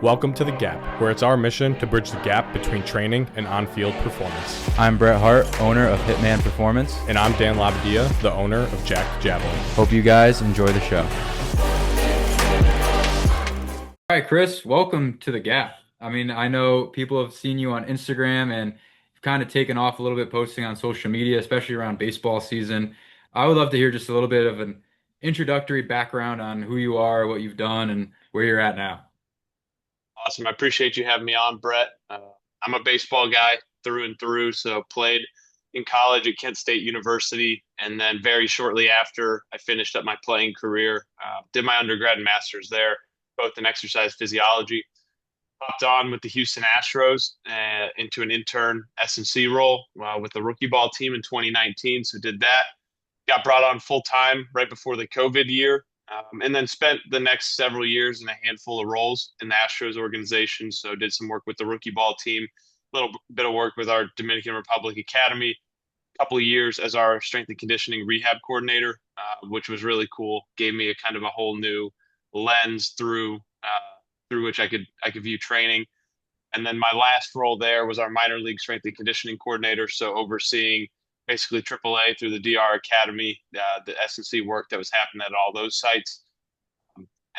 Welcome to The Gap, where it's our mission to bridge the gap between training and on-field performance. I'm Brett Hart, owner of Hitman Performance. And I'm Dan Labadia, the owner of Jack Javelin. Hope you guys enjoy the show. All right, Chris, welcome to The Gap. I know people have seen you on Instagram and you've kind of taken off a little bit posting on social media, especially around baseball season. I would love to hear just a little bit of an introductory background on who you are, what you've done, and where you're at now. Awesome. I appreciate you having me on, Brett. I'm a baseball guy through and through. So played in college at Kent State University, and then very shortly after I finished up my playing career, did my undergrad and master's there, both in exercise physiology. Hopped on with the Houston Astros into an intern S&C role with the rookie ball team in 2019. So did that. Got brought on full time right before the COVID year. And then spent the next several years in a handful of roles in the Astros organization. So did some work with the rookie ball team, a little bit of work with our Dominican Republic Academy, a couple of years as our strength and conditioning rehab coordinator, which was really cool. Gave me a kind of a whole new lens through which I could view training. And then my last role there was our minor league strength and conditioning coordinator. So overseeing basically AAA through the DR Academy, the S&C work that was happening at all those sites.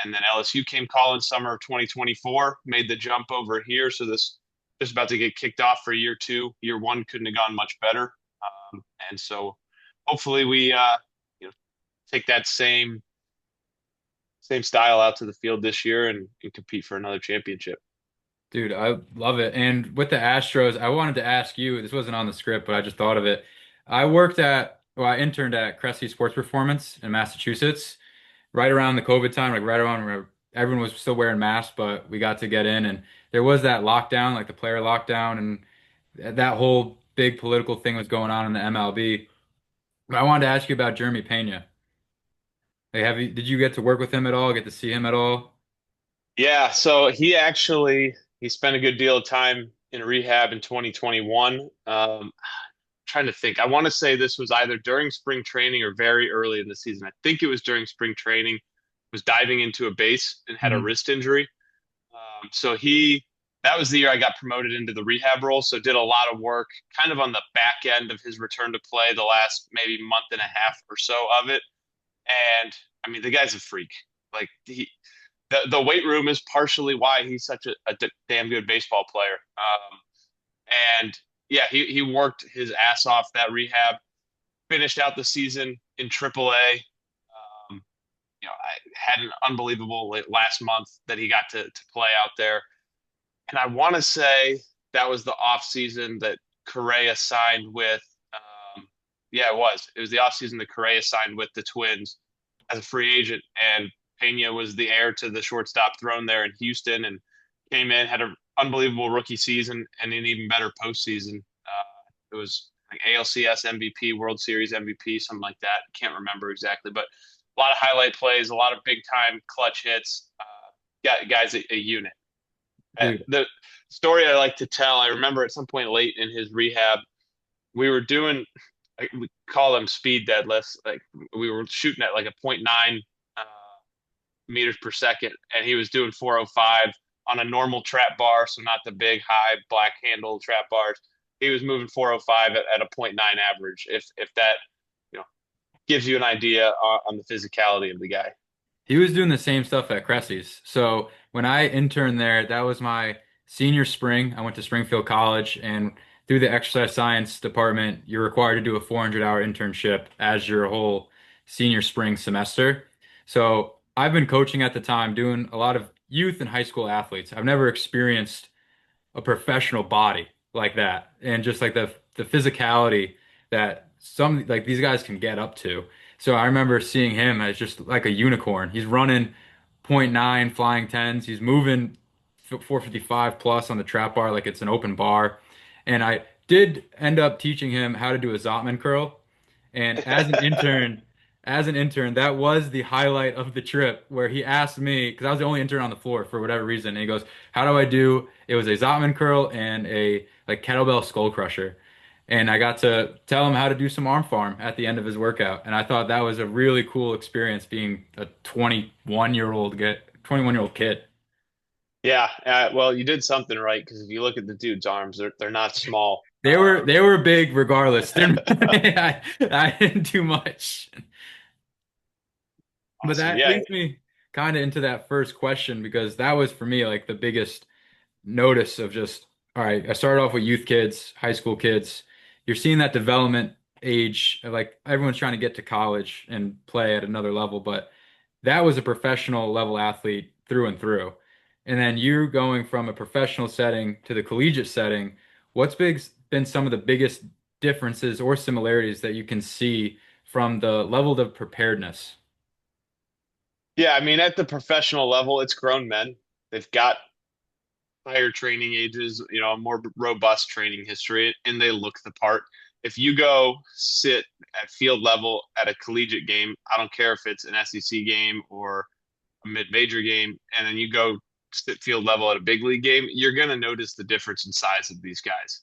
And then LSU came calling summer of 2024, made the jump over here. So this just about to get kicked off for year two. Year one couldn't have gone much better. And so hopefully we take that same style out to the field this year and compete for another championship. Dude, I love it. And with the Astros, I wanted to ask you, this wasn't on the script, but I just thought of it. I interned at Cressy Sports Performance in Massachusetts right around the COVID time, like right around where everyone was still wearing masks, but we got to get in and there was that lockdown, like the player lockdown, and that whole big political thing was going on in the MLB. But I wanted to ask you about Jeremy Pena. Like, did you get to work with him at all? Get to see him at all? Yeah, so he spent a good deal of time in rehab in 2021. Trying to think. I want to say this was either during spring training or very early in the season. I think it was during spring training. Was diving into a base and had a wrist injury. So that was the year I got promoted into the rehab role. So did a lot of work kind of on the back end of his return to play, the last maybe month and a half or so of it. And the guy's a freak. Like the weight room is partially why he's such a damn good baseball player. And yeah, he worked his ass off that rehab, finished out the season in AAA. I had an unbelievable last month that he got to play out there. And I want to say that was the off season that Correa signed with. Yeah, it was. It was the off season that Correa signed with the Twins as a free agent. And Pena was the heir to the shortstop throne there in Houston and came in, had an unbelievable rookie season and an even better postseason. It was like ALCS MVP, World Series MVP, something like that. Can't remember exactly, but a lot of highlight plays, a lot of big time clutch hits. Guys, a unit. And the story I like to tell, I remember at some point late in his rehab, we were doing, we call them speed deadlifts. Like we were shooting at like a .9 meters per second, and he was doing 405 on a normal trap bar, so not the big high black handle trap bars. He was moving 405 at a .9 average. If that gives you an idea on the physicality of the guy. He was doing the same stuff at Cressy's. So when I interned there, that was my senior spring. I went to Springfield College, and through the exercise science department, you're required to do a 400-hour internship as your whole senior spring semester. So I've been coaching at the time, doing a lot of youth and high school athletes. I've never experienced a professional body like that, and just like the physicality that some like these guys can get up to. So I remember seeing him as just like a unicorn. He's running .9 flying tens. He's moving 455 plus on the trap bar like it's an open bar. And I did end up teaching him how to do a Zotman curl. And as an intern, that was the highlight of the trip where he asked me, because I was the only intern on the floor for whatever reason. And he goes, "How do I do?" It was a Zotman curl and a like kettlebell skull crusher. And I got to tell him how to do some arm farm at the end of his workout. And I thought that was a really cool experience being a 21-year-old kid. Yeah, well, you did something right because if you look at the dude's arms, they're not small. They were big regardless. I didn't do much. But Awesome. that Yeah, leads me kind of into that first question because that was for me like the biggest notice of just, all right, I started off with youth kids, high school kids. You're seeing that development age, like everyone's trying to get to college and play at another level, but that was a professional level athlete through and through. And then you going from a professional setting to the collegiate setting, been some of the biggest differences or similarities that you can see from the level of preparedness? yeah. I mean, at the professional level, it's grown men. They've got higher training ages, a more robust training history, and they look the part. If you go sit at field level at a collegiate game, I don't care if it's an SEC game or a mid-major game, and then you go sit field level at a big league game, you're going to notice the difference in size of these guys.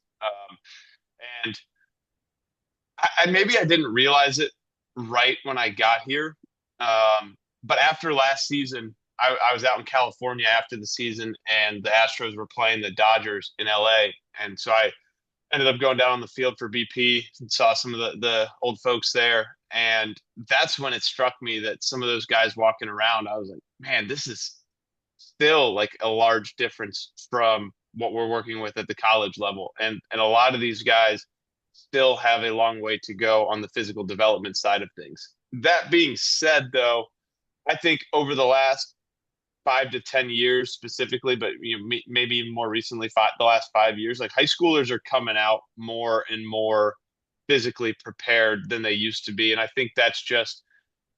And maybe I didn't realize it right when I got here. But after last season, I was out in California after the season, and the Astros were playing the Dodgers in LA. And so I ended up going down on the field for BP and saw some of the old folks there. And that's when it struck me that some of those guys walking around, I was like, man, this is still like a large difference from what we're working with at the college level. And a lot of these guys still have a long way to go on the physical development side of things. That being said, though, I think over the last 5 to 10 years specifically, but maybe even more recently, the last 5 years, like high schoolers are coming out more and more physically prepared than they used to be, and I think that's just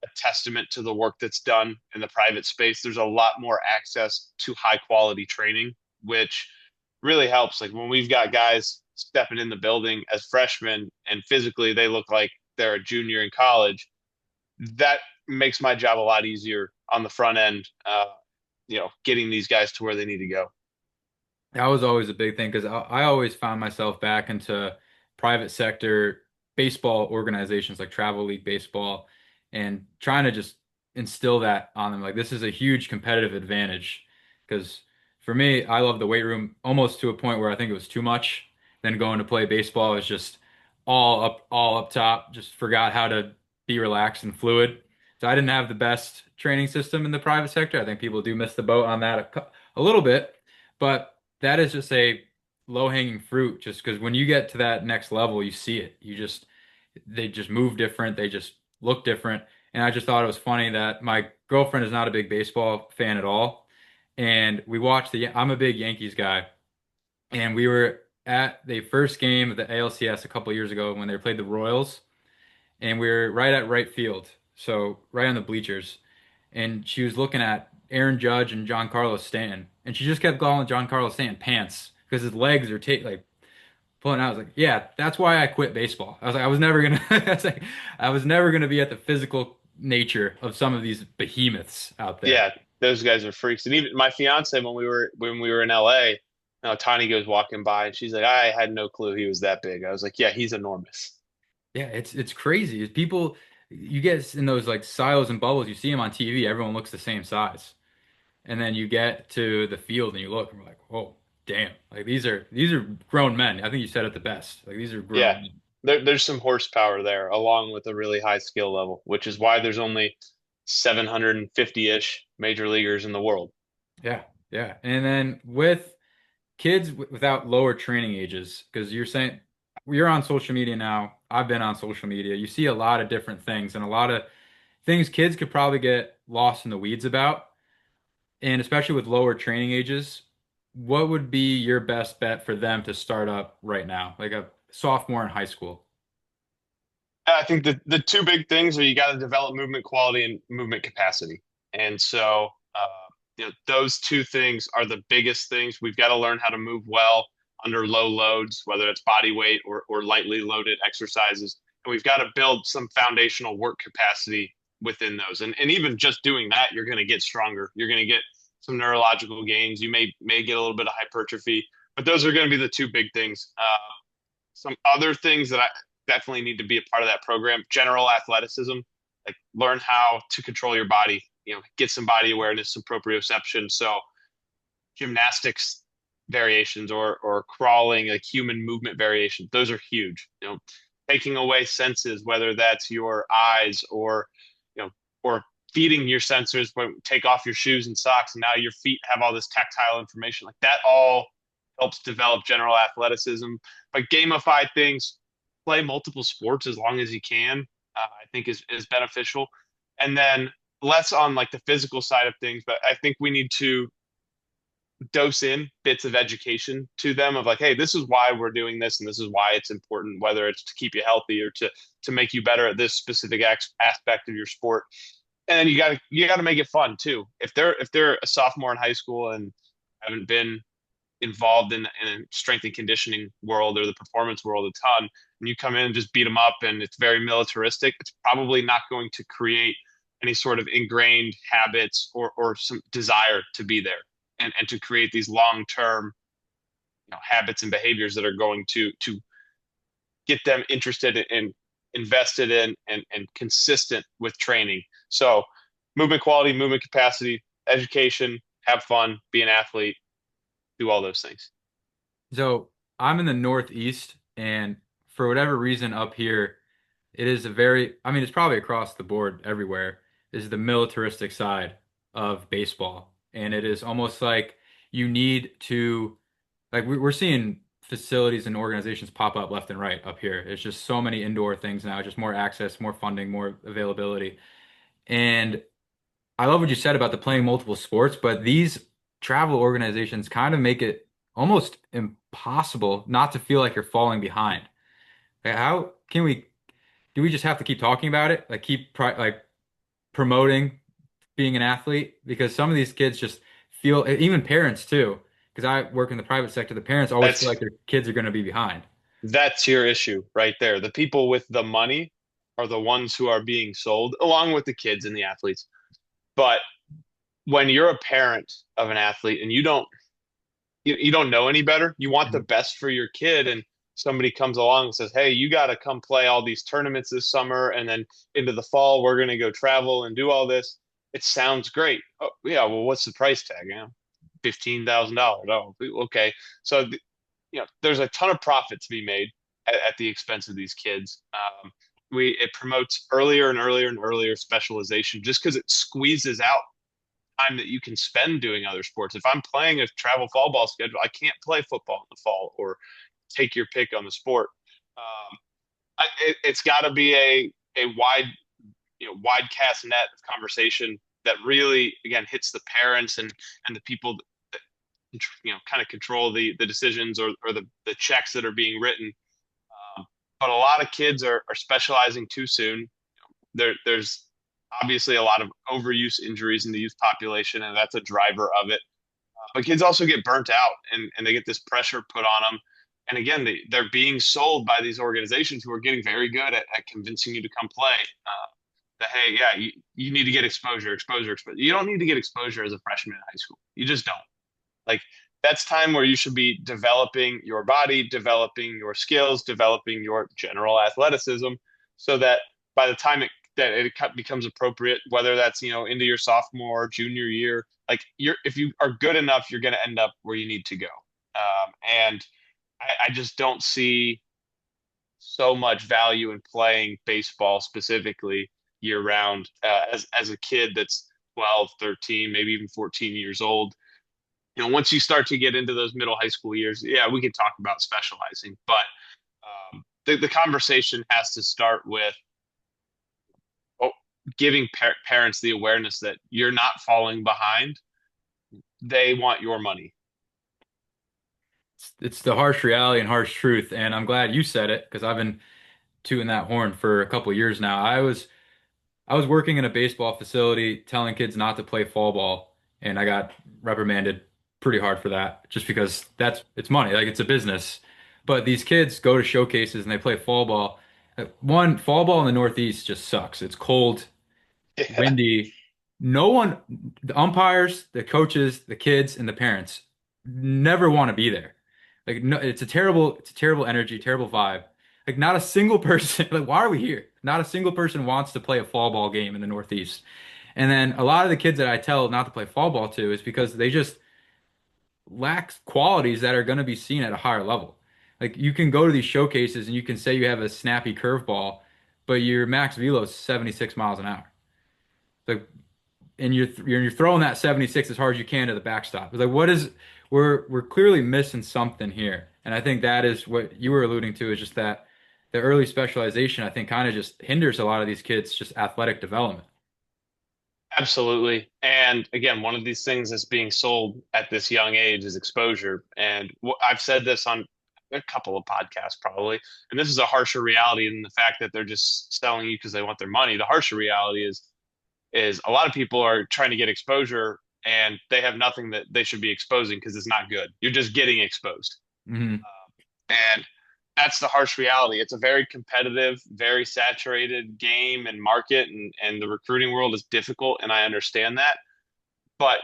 a testament to the work that's done in the private space. There's a lot more access to high quality training, which really helps. Like when we've got guys stepping in the building as freshmen and physically they look like they're a junior in college, that makes my job a lot easier on the front end, getting these guys to where they need to go. That was always a big thing because I always found myself back into private sector baseball organizations like Travel League Baseball and trying to just instill that on them. Like this is a huge competitive advantage because for me, I love the weight room almost to a point where I think it was too much. Then going to play baseball is just all up top. Just forgot how to be relaxed and fluid. So I didn't have the best training system in the private sector. I think people do miss the boat on that a little bit, but that is just a low-hanging fruit just because when you get to that next level, you see it. They just move different, they just look different. And I just thought it was funny that my girlfriend is not a big baseball fan at all. And I'm a big Yankees guy, and we were at the first game of the ALCS a couple years ago when they played the Royals, and we were right at right field, so right on the bleachers. And she was looking at Aaron Judge and Giancarlo Stanton, and she just kept calling Giancarlo Stanton pants because his legs are like pulling out. I was like, yeah, that's why I quit baseball. I was like, I was never gonna, I was never gonna be at the physical nature of some of these behemoths out there. Yeah, those guys are freaks. And even my fiance, when we were in LA, Tani goes walking by and she's like, I had no clue he was that big. I was like, yeah, he's enormous. Yeah, it's crazy. People, you get in those like silos and bubbles. You see them on TV. Everyone looks the same size. And then you get to the field and you look and we're like, whoa, damn. Like these are grown men. I think you said it the best. Like these are grown Yeah, men. there's some horsepower there, along with a really high skill level, which is why there's only 750-ish major leaguers in the world. Yeah, yeah. And then with kids without lower training ages, because you're saying you're on social media now. I've been on social media. You see a lot of different things and a lot of things kids could probably get lost in the weeds about. And especially with lower training ages, what would be your best bet for them to start up right now, like a sophomore in high school? I think the two big things are you got to develop movement quality and movement capacity. And so, those two things are the biggest things. We've got to learn how to move well under low loads, whether it's body weight or lightly loaded exercises. And we've got to build some foundational work capacity within those. And even just doing that, you're going to get stronger. You're going to get some neurological gains. You may get a little bit of hypertrophy, but those are going to be the two big things. Some other things that I definitely need to be a part of that program: general athleticism, like learn how to control your body, get some body awareness, some proprioception. So gymnastics variations or crawling, like human movement variations. Those are huge. Taking away senses, whether that's your eyes or feeding your sensors when take off your shoes and socks, and now your feet have all this tactile information. Like that all helps develop general athleticism. But gamify things, play multiple sports as long as you can, I think is beneficial. And then less on like the physical side of things, but I think we need to dose in bits of education to them of like, hey, this is why we're doing this and this is why it's important, whether it's to keep you healthy or to make you better at this specific aspect of your sport. And then you got to make it fun too. If they're a sophomore in high school and haven't been involved in a strength and conditioning world or the performance world a ton, and you come in and just beat them up and it's very militaristic, it's probably not going to create any sort of ingrained habits or some desire to be there and to create these long-term habits and behaviors that are going to get them interested in, invested in, and consistent with training. So movement quality, movement capacity, education, have fun, be an athlete, do all those things. So I'm in the Northeast, and for whatever reason up here, it is a very, I mean, it's probably across the board everywhere, is the militaristic side of baseball. And it is almost like you need to, like, we're seeing facilities and organizations pop up left and right up here. It's just so many indoor things now, just more access, more funding, more availability. And I love what you said about the playing multiple sports, but these travel organizations kind of make it almost impossible not to feel like you're falling behind. Like, how can we, do we just have to keep talking about it? Like keep like promoting being an athlete? Because some of these kids just feel, even parents too, because I work in the private sector, the parents always feel That's like their kids are going to be behind. that's your issue right there. The people with the money are the ones who are being sold, along with the kids and the athletes. But when you're a parent of an athlete and you don't know any better, you want the Mhm. best for your kid, and somebody comes along and says, "Hey, you got to come play all these tournaments this summer, and then into the fall we're going to go travel and do all this." It sounds great. Oh, yeah. Well, what's the price tag? $15,000. Oh, okay. So there's a ton of profit to be made at the expense of these kids. We It promotes earlier and earlier and earlier specialization just because it squeezes out time that you can spend doing other sports. If I'm playing a travel fall ball schedule, I can't play football in the fall or take your pick on the sport. Um, it's got to be a wide cast net of conversation that really again hits the parents and the people that kind of control the decisions or the checks that are being written. But a lot of kids are specializing too soon. There's obviously a lot of overuse injuries in the youth population, and that's a driver of it. But kids also get burnt out and they get this pressure put on them. And again, they're being sold by these organizations who are getting very good at convincing you to come play. That, hey, yeah, you need to get exposure, exposure, exposure. You don't need to get exposure as a freshman in high school. You just don't. Like that's time where you should be developing your body, developing your skills, developing your general athleticism, so that by the time it becomes appropriate, whether that's into your sophomore or junior year, like if you are good enough, you're going to end up where you need to go. And I just don't see so much value in playing baseball specifically year round as a kid that's 12, 13, maybe even 14 years old. Once you start to get into those middle high school years, yeah, we can talk about specializing, but the conversation has to start with oh, giving parents the awareness that you're not falling behind. They want your money. It's the harsh reality and harsh truth. And I'm glad you said it because I've been tooting that horn for a couple years now. I was working in a baseball facility telling kids not to play fall ball, and I got reprimanded pretty hard for that just because it's money, like it's a business. But these kids go to showcases and they play fall ball. One, fall ball in the Northeast just sucks. It's cold, Yeah. windy. No one, the umpires, the coaches, the kids, and the parents never want to be there. Like no, it's a terrible energy, terrible vibe. Like not a single person, like why are we here? Not a single person wants to play a fall ball game in the Northeast. And then a lot of the kids that I tell not to play fall ball to is because lacks qualities that are going to be seen at a higher level. Like you can go to these showcases and you can say you have a snappy curveball, but your max velo is 76 miles an hour. Like, and you're throwing that 76 as hard as you can to the backstop. It's like, what is we're clearly missing something here. And I think that is what you were alluding to, is just that the early specialization, I think, kind of just hinders a lot of these kids' just athletic development. Absolutely. And again, one of these things that's being sold at this young age is exposure. And I've said this on a couple of podcasts probably, and this is a harsher reality than the fact that they're just selling you because they want their money. The harsher reality is a lot of people are trying to get exposure and they have nothing that they should be exposing because it's not good. You're just getting exposed. Hmm. And that's the harsh reality. It's a very competitive, very saturated game and market, and the recruiting world is difficult, and I understand that. But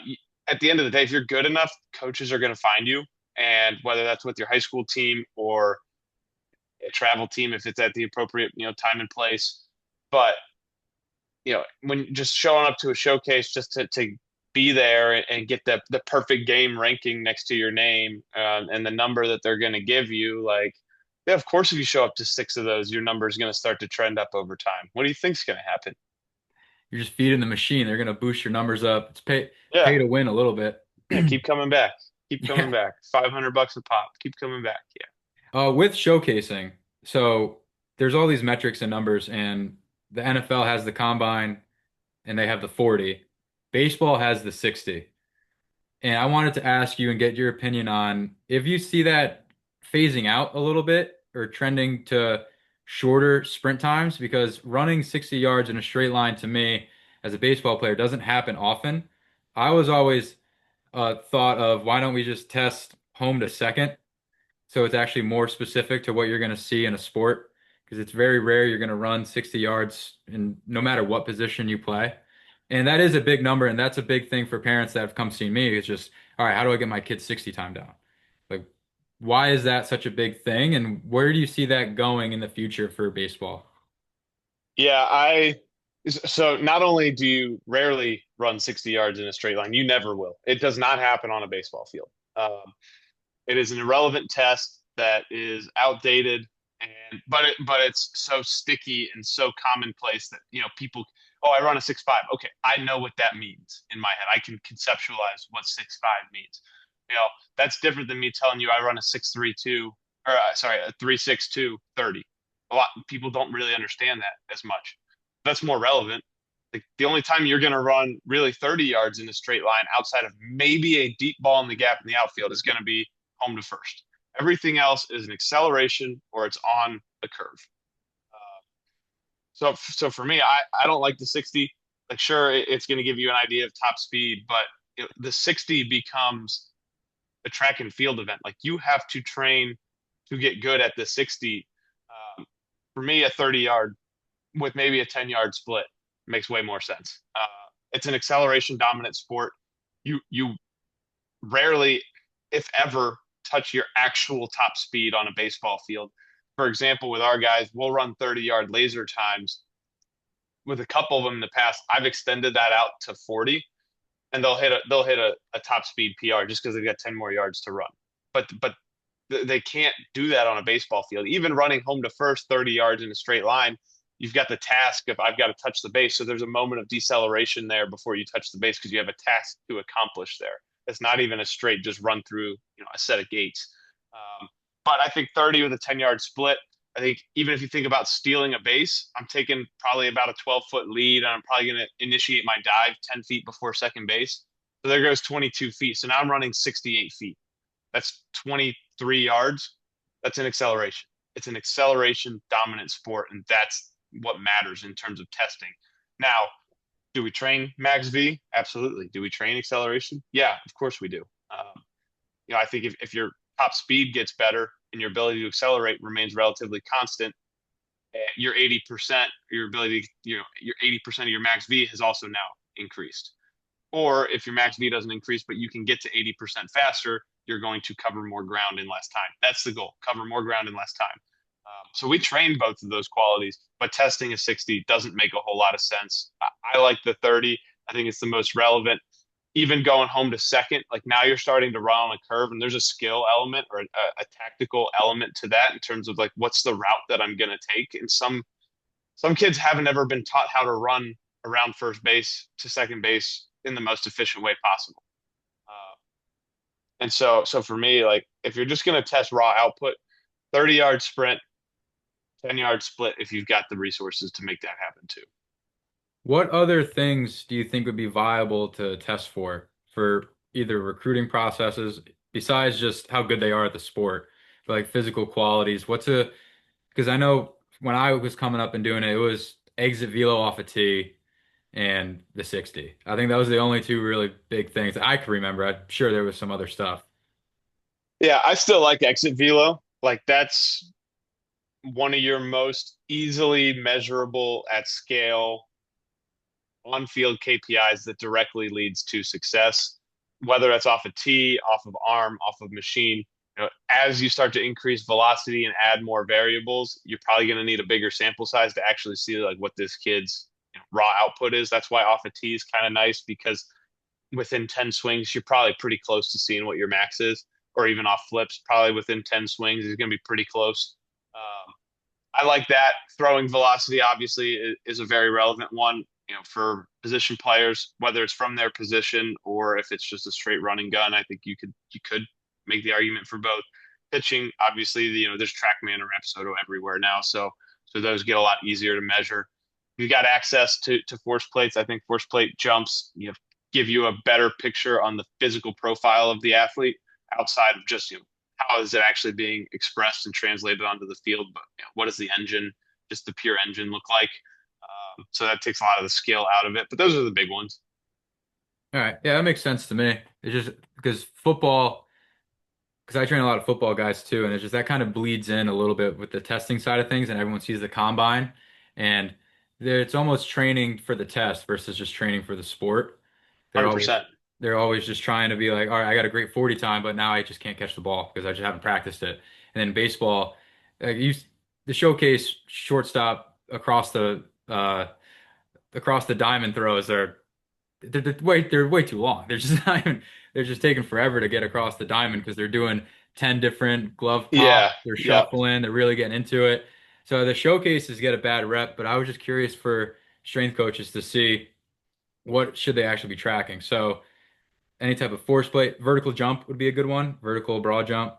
at the end of the day, if you're good enough, coaches are going to find you. And whether that's with your high school team or a travel team, if it's at the appropriate, time and place. But, when just showing up to a showcase just to be there and get the perfect game ranking next to your name, and the number that they're going to give you, like, yeah, of course, if you show up to six of those, your number is going to start to trend up over time. What do you think's going to happen? You're just feeding the machine. They're going to boost your numbers up. It's pay Yeah, to win a little bit. yeah, keep coming back. Keep coming Yeah. back. $500 a pop. Keep coming back. Yeah. With showcasing, so there's all these metrics and numbers, and the NFL has the combine and they have the 40. Baseball has the 60. And I wanted to ask you and get your opinion on if you see that phasing out a little bit or trending to shorter sprint times, because running 60 yards in a straight line to me as a baseball player doesn't happen often. I was always thought of, why don't we just test home to second? So it's actually more specific to what you're going to see in a sport, because it's very rare you're going to run 60 yards in no matter what position you play. And that is a big number, and that's a big thing for parents that have come see me. It's just, all right, how do I get my kid's 60 time down? Like, why is that such a big thing, and where do you see that going in the future for baseball? Yeah, so not only do you rarely run 60 yards in a straight line, you never will. It does not happen on a baseball field. It is an irrelevant test that is outdated, and but it's so sticky and so commonplace that people. Oh, I run a 6.5. Okay, I know what that means in my head. I can conceptualize what 6.5 means. That's different than me telling you I run a 6.32, or sorry, a 3.62 30. A lot of people don't really understand that as much. That's more relevant. Like, the only time you're going to run really 30 yards in a straight line outside of maybe a deep ball in the gap in the outfield is going to be home to first. Everything else is an acceleration or it's on a curve. So for me, I don't like the 60. Like, sure, it's going to give you an idea of top speed, but the 60 becomes a track and field event. Like, you have to train to get good at the 60. For me, a 30-yard with maybe a 10-yard split makes way more sense. It's an acceleration dominant sport. You rarely, if ever, touch your actual top speed on a baseball field. For example, with our guys, we'll run 30-yard laser times. With a couple of them in the past, I've extended that out to 40, and they'll hit a top speed PR just because they've got 10 more yards to run. But they can't do that on a baseball field. Even running home to first 30 yards in a straight line, you've got the task of I've got to touch the base. So there's a moment of deceleration there before you touch the base because you have a task to accomplish there. It's not even a straight just run through, a set of gates. But I think 30 with a 10-yard split. I think even if you think about stealing a base, I'm taking probably about a 12-foot lead, and I'm probably going to initiate my dive 10 feet before second base. So there goes 22 feet. So now I'm running 68 feet. That's 23 yards. That's an acceleration. It's an acceleration dominant sport, and that's what matters in terms of testing. Now, do we train max V? Absolutely. Do we train acceleration? Yeah, of course we do. I think if your top speed gets better and your ability to accelerate remains relatively constant, your 80%, your ability, your 80% of your max V has also now increased. Or if your max V doesn't increase, but you can get to 80% faster, you're going to cover more ground in less time. That's the goal, cover more ground in less time. So we train both of those qualities, but testing a 60 doesn't make a whole lot of sense. I like the 30. I think it's the most relevant. even going home to second, like now you're starting to run on a curve, and there's a skill element or a tactical element to that in terms of like what's the route that I'm going to take. And some kids haven't ever been taught how to run around first base to second base in the most efficient way possible. And so for me, like if you're just going to test raw output, 30-yard sprint, 10-yard split, if you've got the resources to make that happen too. What other things do you think would be viable to test for either recruiting processes besides just how good they are at the sport, but like physical qualities? Because I know when I was coming up and doing it, it was exit velo off a tee and the 60. I think that was the only two really big things I could remember. I'm sure there was some other stuff. Yeah, I still like exit velo. Like that's one of your most easily measurable at scale on-field KPIs that directly leads to success, whether that's off a tee, off of arm, off of machine. As you start to increase velocity and add more variables, you're probably going to need a bigger sample size to actually see like what this kid's raw output is. That's why off a tee is kind of nice because within 10 swings, you're probably pretty close to seeing what your max is, or even off flips, probably within 10 swings is going to be pretty close. I like that. Throwing velocity obviously is a very relevant one, for position players, whether it's from their position or if it's just a straight running gun. I think you could make the argument for both. Pitching, obviously, there's TrackMan or Rapsodo everywhere now, so those get a lot easier to measure. You got access to force plates. I think force plate jumps give you a better picture on the physical profile of the athlete outside of just how is it actually being expressed and translated onto the field, but what does the engine, just the pure engine, look like? So that takes a lot of the skill out of it, but those are the big ones. All right. Yeah, that makes sense to me. It's just because football, because I train a lot of football guys too, and it's just that kind of bleeds in a little bit with the testing side of things, and everyone sees the combine, and it's almost training for the test versus just training for the sport. They're always 100%. they're always just trying to be like, all right, I got a great 40 time, but now I just can't catch the ball because I just haven't practiced it. And then baseball, the showcase shortstop across the diamond throws are they're way too long. They're just not even, they're just taking forever to get across the diamond because they're doing 10 different glove Yeah. pops, they're Yep. shuffling, they're really getting into it. So the showcases get a bad rep, but I was just curious for strength coaches to see what should they actually be tracking. So any type of force plate, vertical jump would be a good one, vertical broad jump.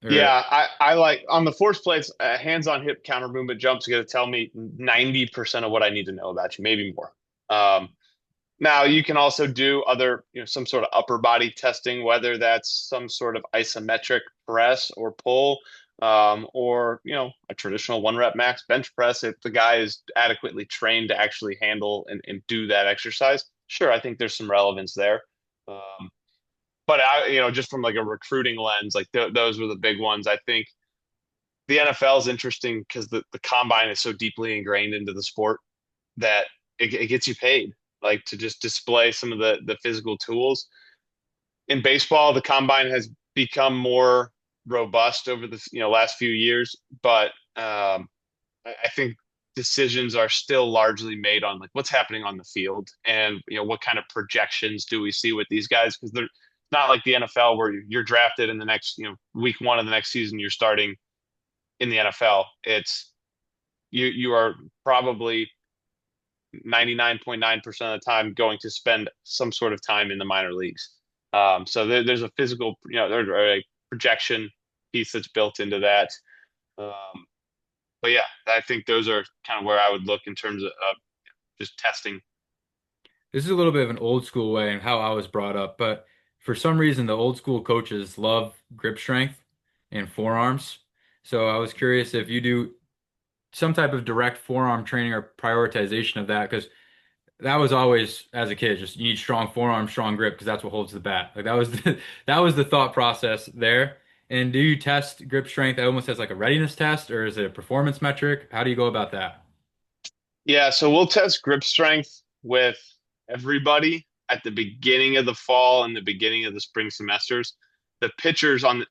Or Yeah, I like on the force plates, hands on hip counter movement jumps going to tell me 90% of what I need to know about you, maybe more. Um, Now you can also do other, some sort of upper body testing, whether that's some sort of isometric press or pull, or a traditional 1 rep max bench press. If the guy is adequately trained to actually handle and do that exercise, sure, I think there's some relevance there. Um, but just from like a recruiting lens, like those were the big ones. I think the NFL is interesting because the combine is so deeply ingrained into the sport that it gets you paid, like to just display some of the physical tools. In baseball, the combine has become more robust over the last few years, but I think decisions are still largely made on like what's happening on the field and what kind of projections do we see with these guys, because they're not like the NFL where you're drafted in the next week one of the next season you're starting in the NFL. It's you are probably 99.9% of the time going to spend some sort of time in the minor leagues. So there's a physical, there's a projection piece that's built into that. Um, but yeah, I think those are kind of where I would look in terms of just testing. this is a little bit of an old school way and how I was brought up, but for some reason the old school coaches love grip strength and forearms. So I was curious if you do some type of direct forearm training or prioritization of that, because that was always as a kid, just you need strong forearm, strong grip because that's what holds the bat. Like that was that was the thought process there. And do you test grip strength almost as like a readiness test, or is it a performance metric? How do you go about that? Yeah, so we'll test grip strength with everybody at the beginning of the fall and the beginning of the spring semesters. The pitchers on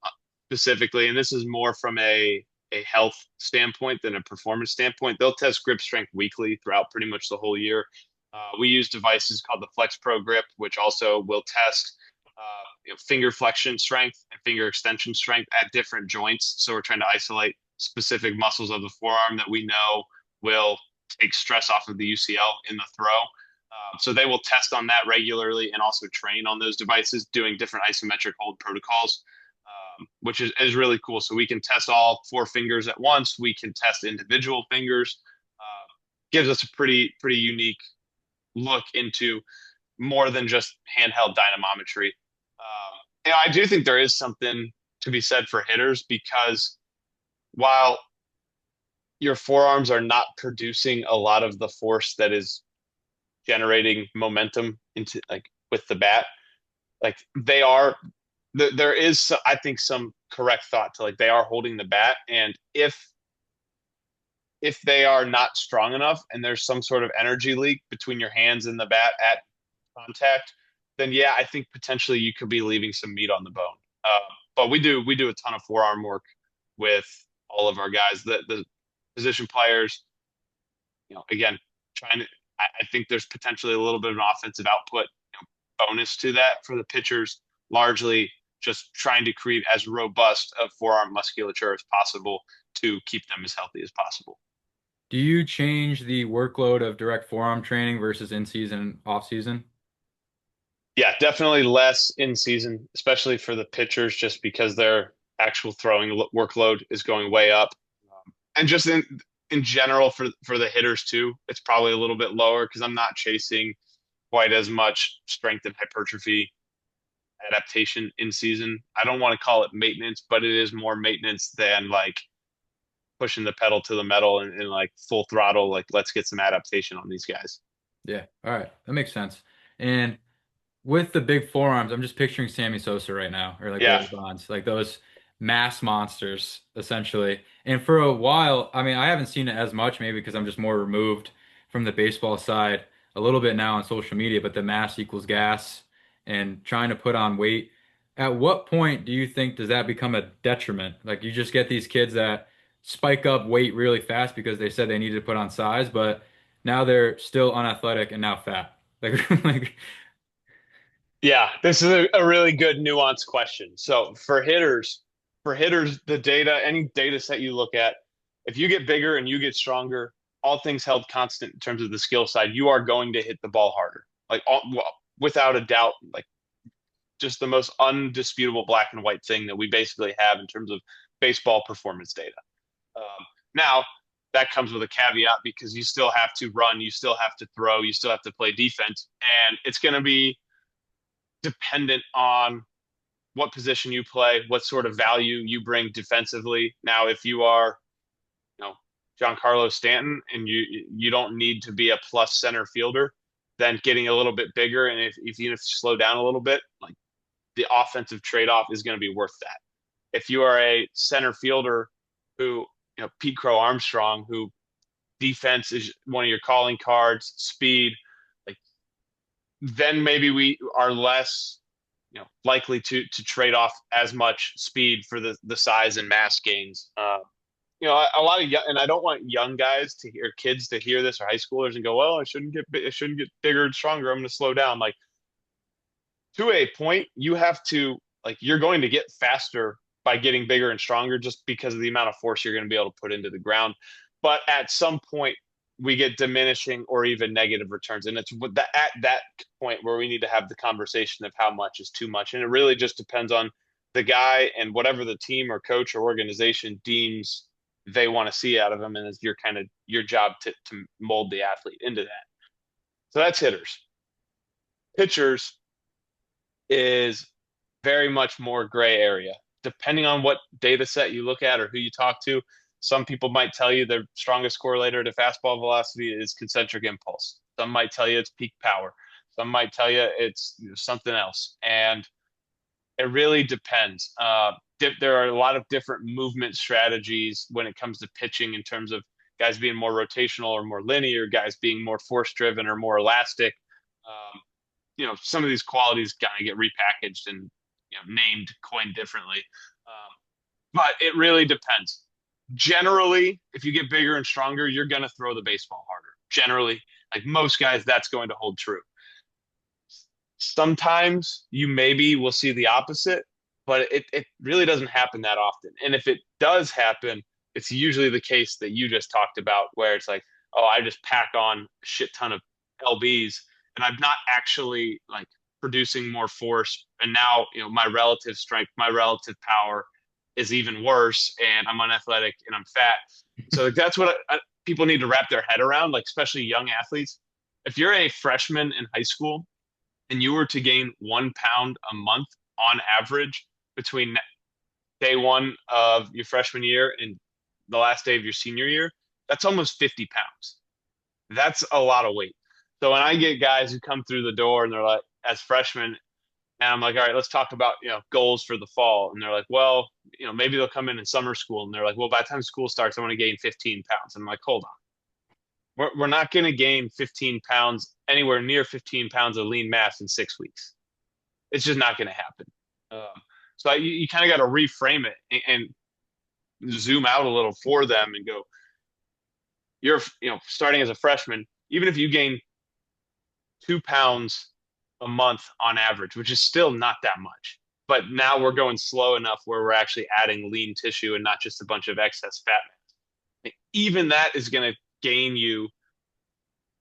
specifically, and this is more from a health standpoint than a performance standpoint, they'll test grip strength weekly throughout pretty much the whole year. We use devices called the Flex Pro Grip, which also will test finger flexion strength and finger extension strength at different joints. So we're trying to isolate specific muscles of the forearm that we know will take stress off of the UCL in the throw. So they will test on that regularly and also train on those devices doing different isometric hold protocols, which is really cool. So we can test all four fingers at once. We can test individual fingers. Gives us a pretty unique look into more than just handheld dynamometry. I do think there is something to be said for hitters because while your forearms are not producing a lot of the force that is generating momentum into like with the bat, like they are, there is, I think, some correct thought to like they are holding the bat, and if they are not strong enough and there's some sort of energy leak between your hands and the bat at contact, then yeah, I think potentially you could be leaving some meat on the bone. But we do a ton of forearm work with all of our guys. The position players, again, trying to. I think there's potentially a little bit of an offensive output bonus to that for the pitchers. Largely just trying to create as robust a forearm musculature as possible to keep them as healthy as possible. Do you change the workload of direct forearm training versus in season and off season? Yeah, definitely less in season, especially for the pitchers, just because their actual throwing workload is going way up. And just in general for the hitters too, it's probably a little bit lower because I'm not chasing quite as much strength and hypertrophy adaptation in season. I don't want to call it maintenance, but it is more maintenance than like pushing the pedal to the metal and like full throttle. Like let's get some adaptation on these guys. Yeah, all right, that makes sense. And with the big forearms, I'm just picturing Sammy Sosa right now, or like Yeah, Barry Bonds, like those mass monsters, essentially. And for a while, I mean, I haven't seen it as much, maybe because I'm just more removed from the baseball side a little bit now on social media, but the mass equals gas and trying to put on weight. At what point do you think does that become a detriment? Like you just get these kids that spike up weight really fast because they said they needed to put on size, but now they're still unathletic and now fat. Like, like yeah. This is a really good nuanced question. So for hitters, the data, any data set you look at, if you get bigger and you get stronger, all things held constant in terms of the skill side, you are going to hit the ball harder. Well, without a doubt, like just the most undisputable black and white thing that we basically have in terms of baseball performance data. Now, that comes with a caveat because you still have to run, you still have to throw, you still have to play defense, and it's going to be dependent on what position you play, what sort of value you bring defensively. Now, if you are, Giancarlo Stanton and you don't need to be a plus center fielder, then getting a little bit bigger and if even if you slow down a little bit, like the offensive trade-off is going to be worth that. If you are a center fielder who, Pete Crow Armstrong, who defense is one of your calling cards, speed, like then maybe we are less, likely to trade off as much speed for the size and mass gains. A lot of young, and I don't want young guys to hear kids to hear this or high schoolers and go, well, I shouldn't get bigger and stronger. I'm going to slow down. Like to a point, you have to like you're going to get faster by getting bigger and stronger just because of the amount of force you're going to be able to put into the ground. But at some point, we get diminishing or even negative returns, and it's at that point where we need to have the conversation of how much is too much, and it really just depends on the guy and whatever the team or coach or organization deems they want to see out of him, and it's your job to mold the athlete into that. So that's hitters. Pitchers is very much more gray area. Depending on what data set you look at or who you talk to, some people might tell you their strongest correlator to fastball velocity is concentric impulse. Some might tell you it's peak power. Some might tell you it's something else. And it really depends. There are a lot of different movement strategies when it comes to pitching in terms of guys being more rotational or more linear, guys being more force driven or more elastic. Some of these qualities kind of get repackaged and named, coined differently. But it really depends. Generally, if you get bigger and stronger, you're going to throw the baseball harder. Generally, Like most guys, that's going to hold true. Sometimes you maybe will see the opposite, but it really doesn't happen that often. And if it does happen, it's usually the case that you just talked about, where it's like, oh, I just pack on a shit ton of LBs and I'm not actually like producing more force. And now, my relative strength, my relative power is even worse, and I'm unathletic and I'm fat. So like, that's what people need to wrap their head around, like especially young athletes. If you're a freshman in high school and you were to gain 1 pound a month on average between day one of your freshman year and the last day of your senior year, that's almost 50 pounds. That's a lot of weight. So when I get guys who come through the door and they're like, as freshmen, and I'm like, all right, let's talk about, goals for the fall. And they're like, well, maybe they'll come in summer school. And they're like, well, by the time school starts, I want to gain 15 pounds. And I'm like, hold on. We're not going to gain 15 pounds, anywhere near 15 pounds of lean mass in 6 weeks. It's just not going to happen. So you kind of got to reframe it and zoom out a little for them and go, you're, starting as a freshman, even if you gain 2 pounds a month on average, which is still not that much. But now we're going slow enough where we're actually adding lean tissue and not just a bunch of excess fat mass. Even that is going to gain you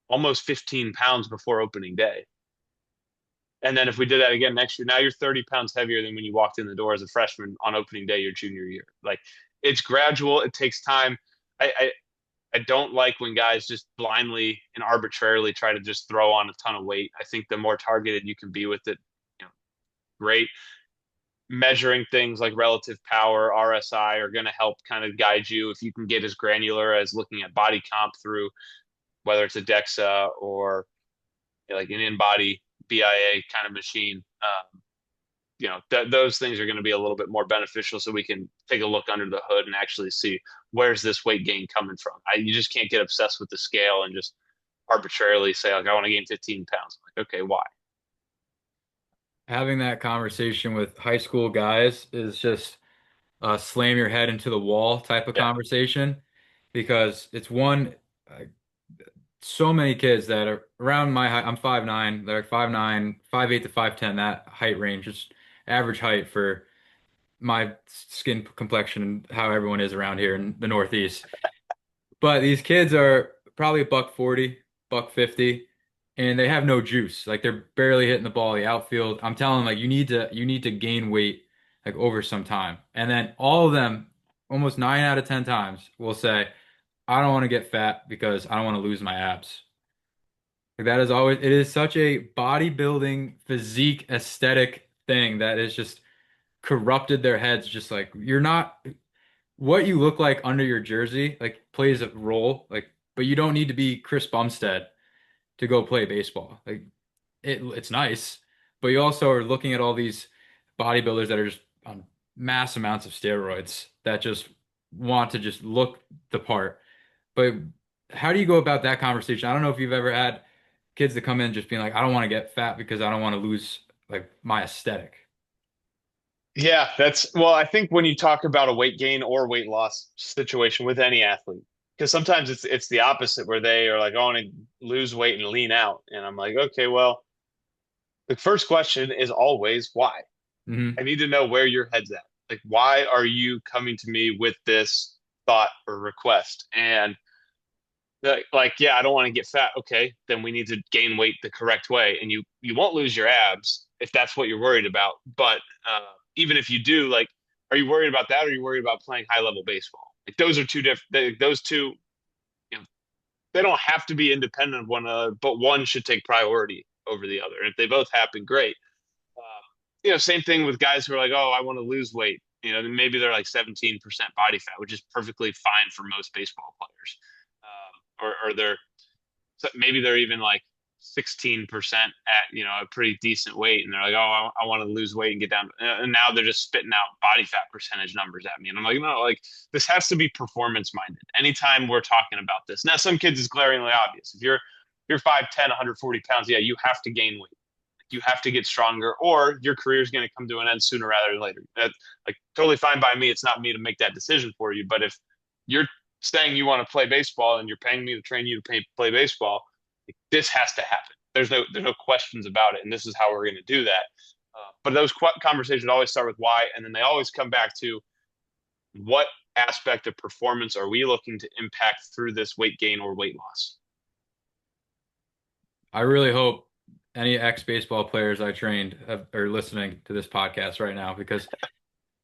almost 15 pounds before opening day. And then if we did that again next year, now you're 30 pounds heavier than when you walked in the door as a freshman on opening day your junior year. Like, it's gradual. It takes time. I don't like when guys just blindly and arbitrarily try to just throw on a ton of weight. I think the more targeted you can be with it, great. Measuring things like relative power, RSI, are going to help kind of guide you. If you can get as granular as looking at body comp through whether it's a DEXA or like an in-body BIA kind of machine, those things are going to be a little bit more beneficial, so we can take a look under the hood and actually see where's this weight gain coming from. You just can't get obsessed with the scale and just arbitrarily say, like, I want to gain 15 pounds. Like, okay, why? Having that conversation with high school guys is just slam your head into the wall type of Yeah. conversation, because it's one, uh, so many kids that are around my height. I'm 5'9", they're 5'9", 5'8" to 5'10", that height range is average height for my skin complexion and how everyone is around here in the Northeast. But these kids are probably a buck 40, buck 50, and they have no juice. Like, they're barely hitting the ball, the outfield. I'm telling them, like, you need to gain weight like over some time. And then all of them, almost 9 out of 10 times, will say, I don't want to get fat because I don't want to lose my abs. Like, that is always, it is such a bodybuilding physique aesthetic thing that is just corrupted their heads. Just like, you're not, what you look like under your jersey like plays a role, like, but you don't need to be Chris Bumstead to go play baseball. Like, it's nice, but you also are looking at all these bodybuilders that are just on mass amounts of steroids that just want to just look the part. But how do you go about that conversation? I don't know if you've ever had kids that come in just being like, I don't want to get fat because I don't want to lose like my aesthetic. Yeah, well, I think when you talk about a weight gain or weight loss situation with any athlete, because sometimes it's the opposite, where they are like, oh, I want to lose weight and lean out. And I'm like, okay, well, the first question is always why. I Hmm. need to know where your head's at. Like, why are you coming to me with this thought or request? And like, yeah, I don't want to get fat. Okay, then we need to gain weight the correct way, and you won't lose your abs if that's what you're worried about. But even if you do, like, are you worried about that, or are you worried about playing high level baseball? Like, those are two different. Those two, you know, they don't have to be independent of one another, but one should take priority over the other. And if they both happen, great. Same thing with guys who are like, oh, I want to lose weight. Maybe they're like 17% body fat, which is perfectly fine for most baseball players. Or maybe they're even like 16% at, a pretty decent weight. And they're like, oh, I want to lose weight and get down. And now they're just spitting out body fat percentage numbers at me. And I'm like, no, like, this has to be performance minded. Anytime we're talking about this. Now, some kids is glaringly obvious. If you're 5'10", 140 pounds, yeah, you have to gain weight. You have to get stronger, or your career is going to come to an end sooner rather than later. That's like totally fine by me. It's not me to make that decision for you. But if you're saying you want to play baseball and you're paying me to train you to play baseball, This has to happen. There's no questions about it, and this is how we're going to do that. But those conversations always start with why, and then they always come back to what aspect of performance are we looking to impact through this weight gain or weight loss? I really hope any ex-baseball players I trained are listening to this podcast right now because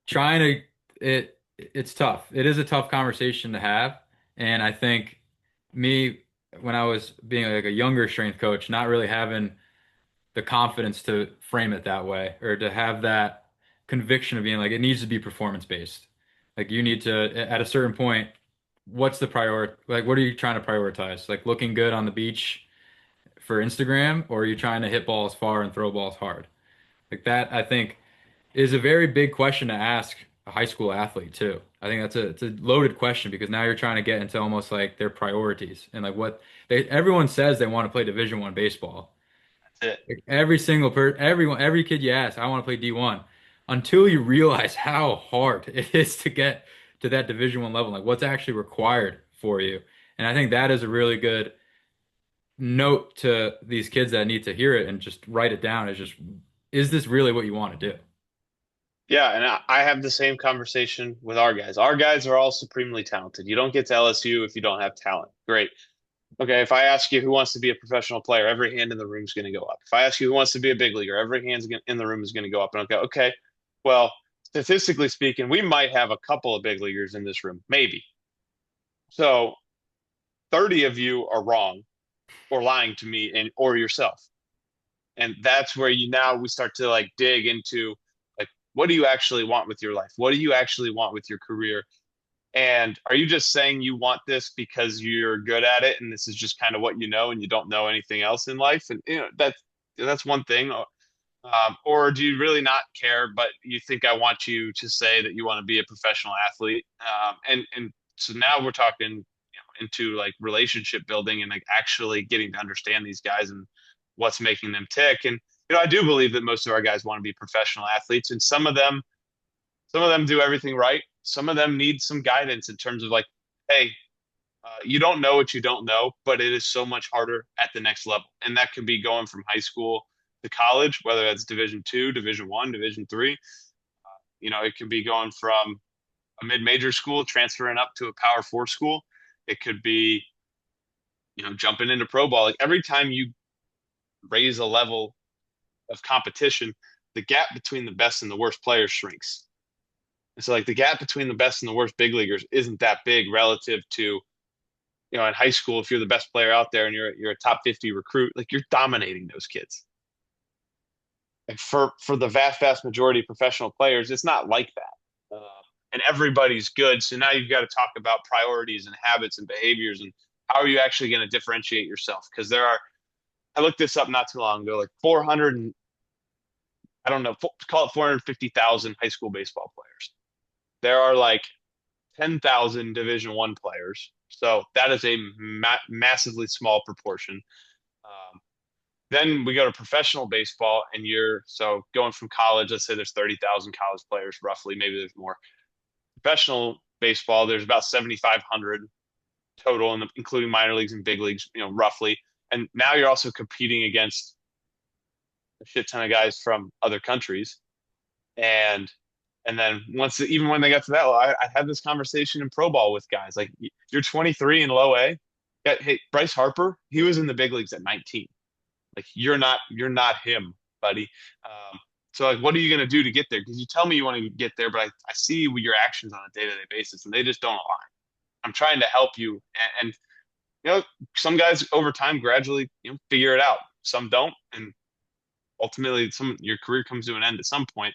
trying to it's tough. It is a tough conversation to have, and I think me when I was being like a younger strength coach, not really having the confidence to frame it that way or to have that conviction of being like it needs to be performance based. Like you need to at a certain point, what's the priority? Like what are you trying to prioritize? Like looking good on the beach for Instagram, or are you trying to hit balls far and throw balls hard? Like that, I think is a very big question to ask a high school athlete too. I think it's a loaded question because now you're trying to get into almost like their priorities and like what everyone says they want to play Division I baseball. That's it. Like every kid you ask, I want to play D1 until you realize how hard it is to get to that Division I level, like what's actually required for you. And I think that is a really good note to these kids that need to hear it and just write it down is just, is this really what you want to do? Yeah, and I have the same conversation with our guys. Our guys are all supremely talented. You don't get to LSU if you don't have talent. Great. Okay, if I ask you who wants to be a professional player, every hand in the room is going to go up. If I ask you who wants to be a big leaguer, every hand in the room is going to go up. And I'll go, okay, well, statistically speaking, we might have a couple of big leaguers in this room, maybe. So 30 of you are wrong or lying to me and or yourself. And that's where we start to like dig into like what do you actually want with your life? What do you actually want with your career? And are you just saying you want this because you're good at it and this is just kind of what you know and you don't know anything else in life? And that's one thing. Or do you really not care, but you think I want you to say that you want to be a professional athlete? And so now we're talking, into like relationship building and like actually getting to understand these guys and what's making them tick. And I do believe that most of our guys want to be professional athletes, and some of them do everything right. Some of them need some guidance in terms of like, hey, you don't know what you don't know, but it is so much harder at the next level. And that could be going from high school to college, whether that's Division II, Division I, Division III. It could be going from a mid-major school, transferring up to a Power 4 school. It could be, jumping into pro ball. Like every time you raise a level of competition, the gap between the best and the worst players shrinks. And so like the gap between the best and the worst big leaguers isn't that big relative to, in high school, if you're the best player out there and you're a top 50 recruit, like you're dominating those kids. And for the vast majority of professional players, it's not like that. And everybody's good. So now you've got to talk about priorities and habits and behaviors and how are you actually going to differentiate yourself? Because I looked this up not too long ago, like 400 and I don't know, call it 450,000 high school baseball players. There are like 10,000 Division I players. So that is a massively small proportion. Then we go to professional baseball, and so going from college, let's say there's 30,000 college players, roughly, maybe there's more. Professional baseball, there's about 7,500 total, including minor leagues and big leagues, roughly. And now you're also competing against a shit ton of guys from other countries. And then even when they got to that, I had this conversation in pro ball with guys like you're 23 in low A. Hey, Bryce Harper, he was in the big leagues at 19. Like you're not him, buddy. So like, what are you going to do to get there? Because you tell me you want to get there, but I see your actions on a day-to-day basis and they just don't align. I'm trying to help you. And some guys over time gradually, figure it out. Some don't. And ultimately your career comes to an end at some point,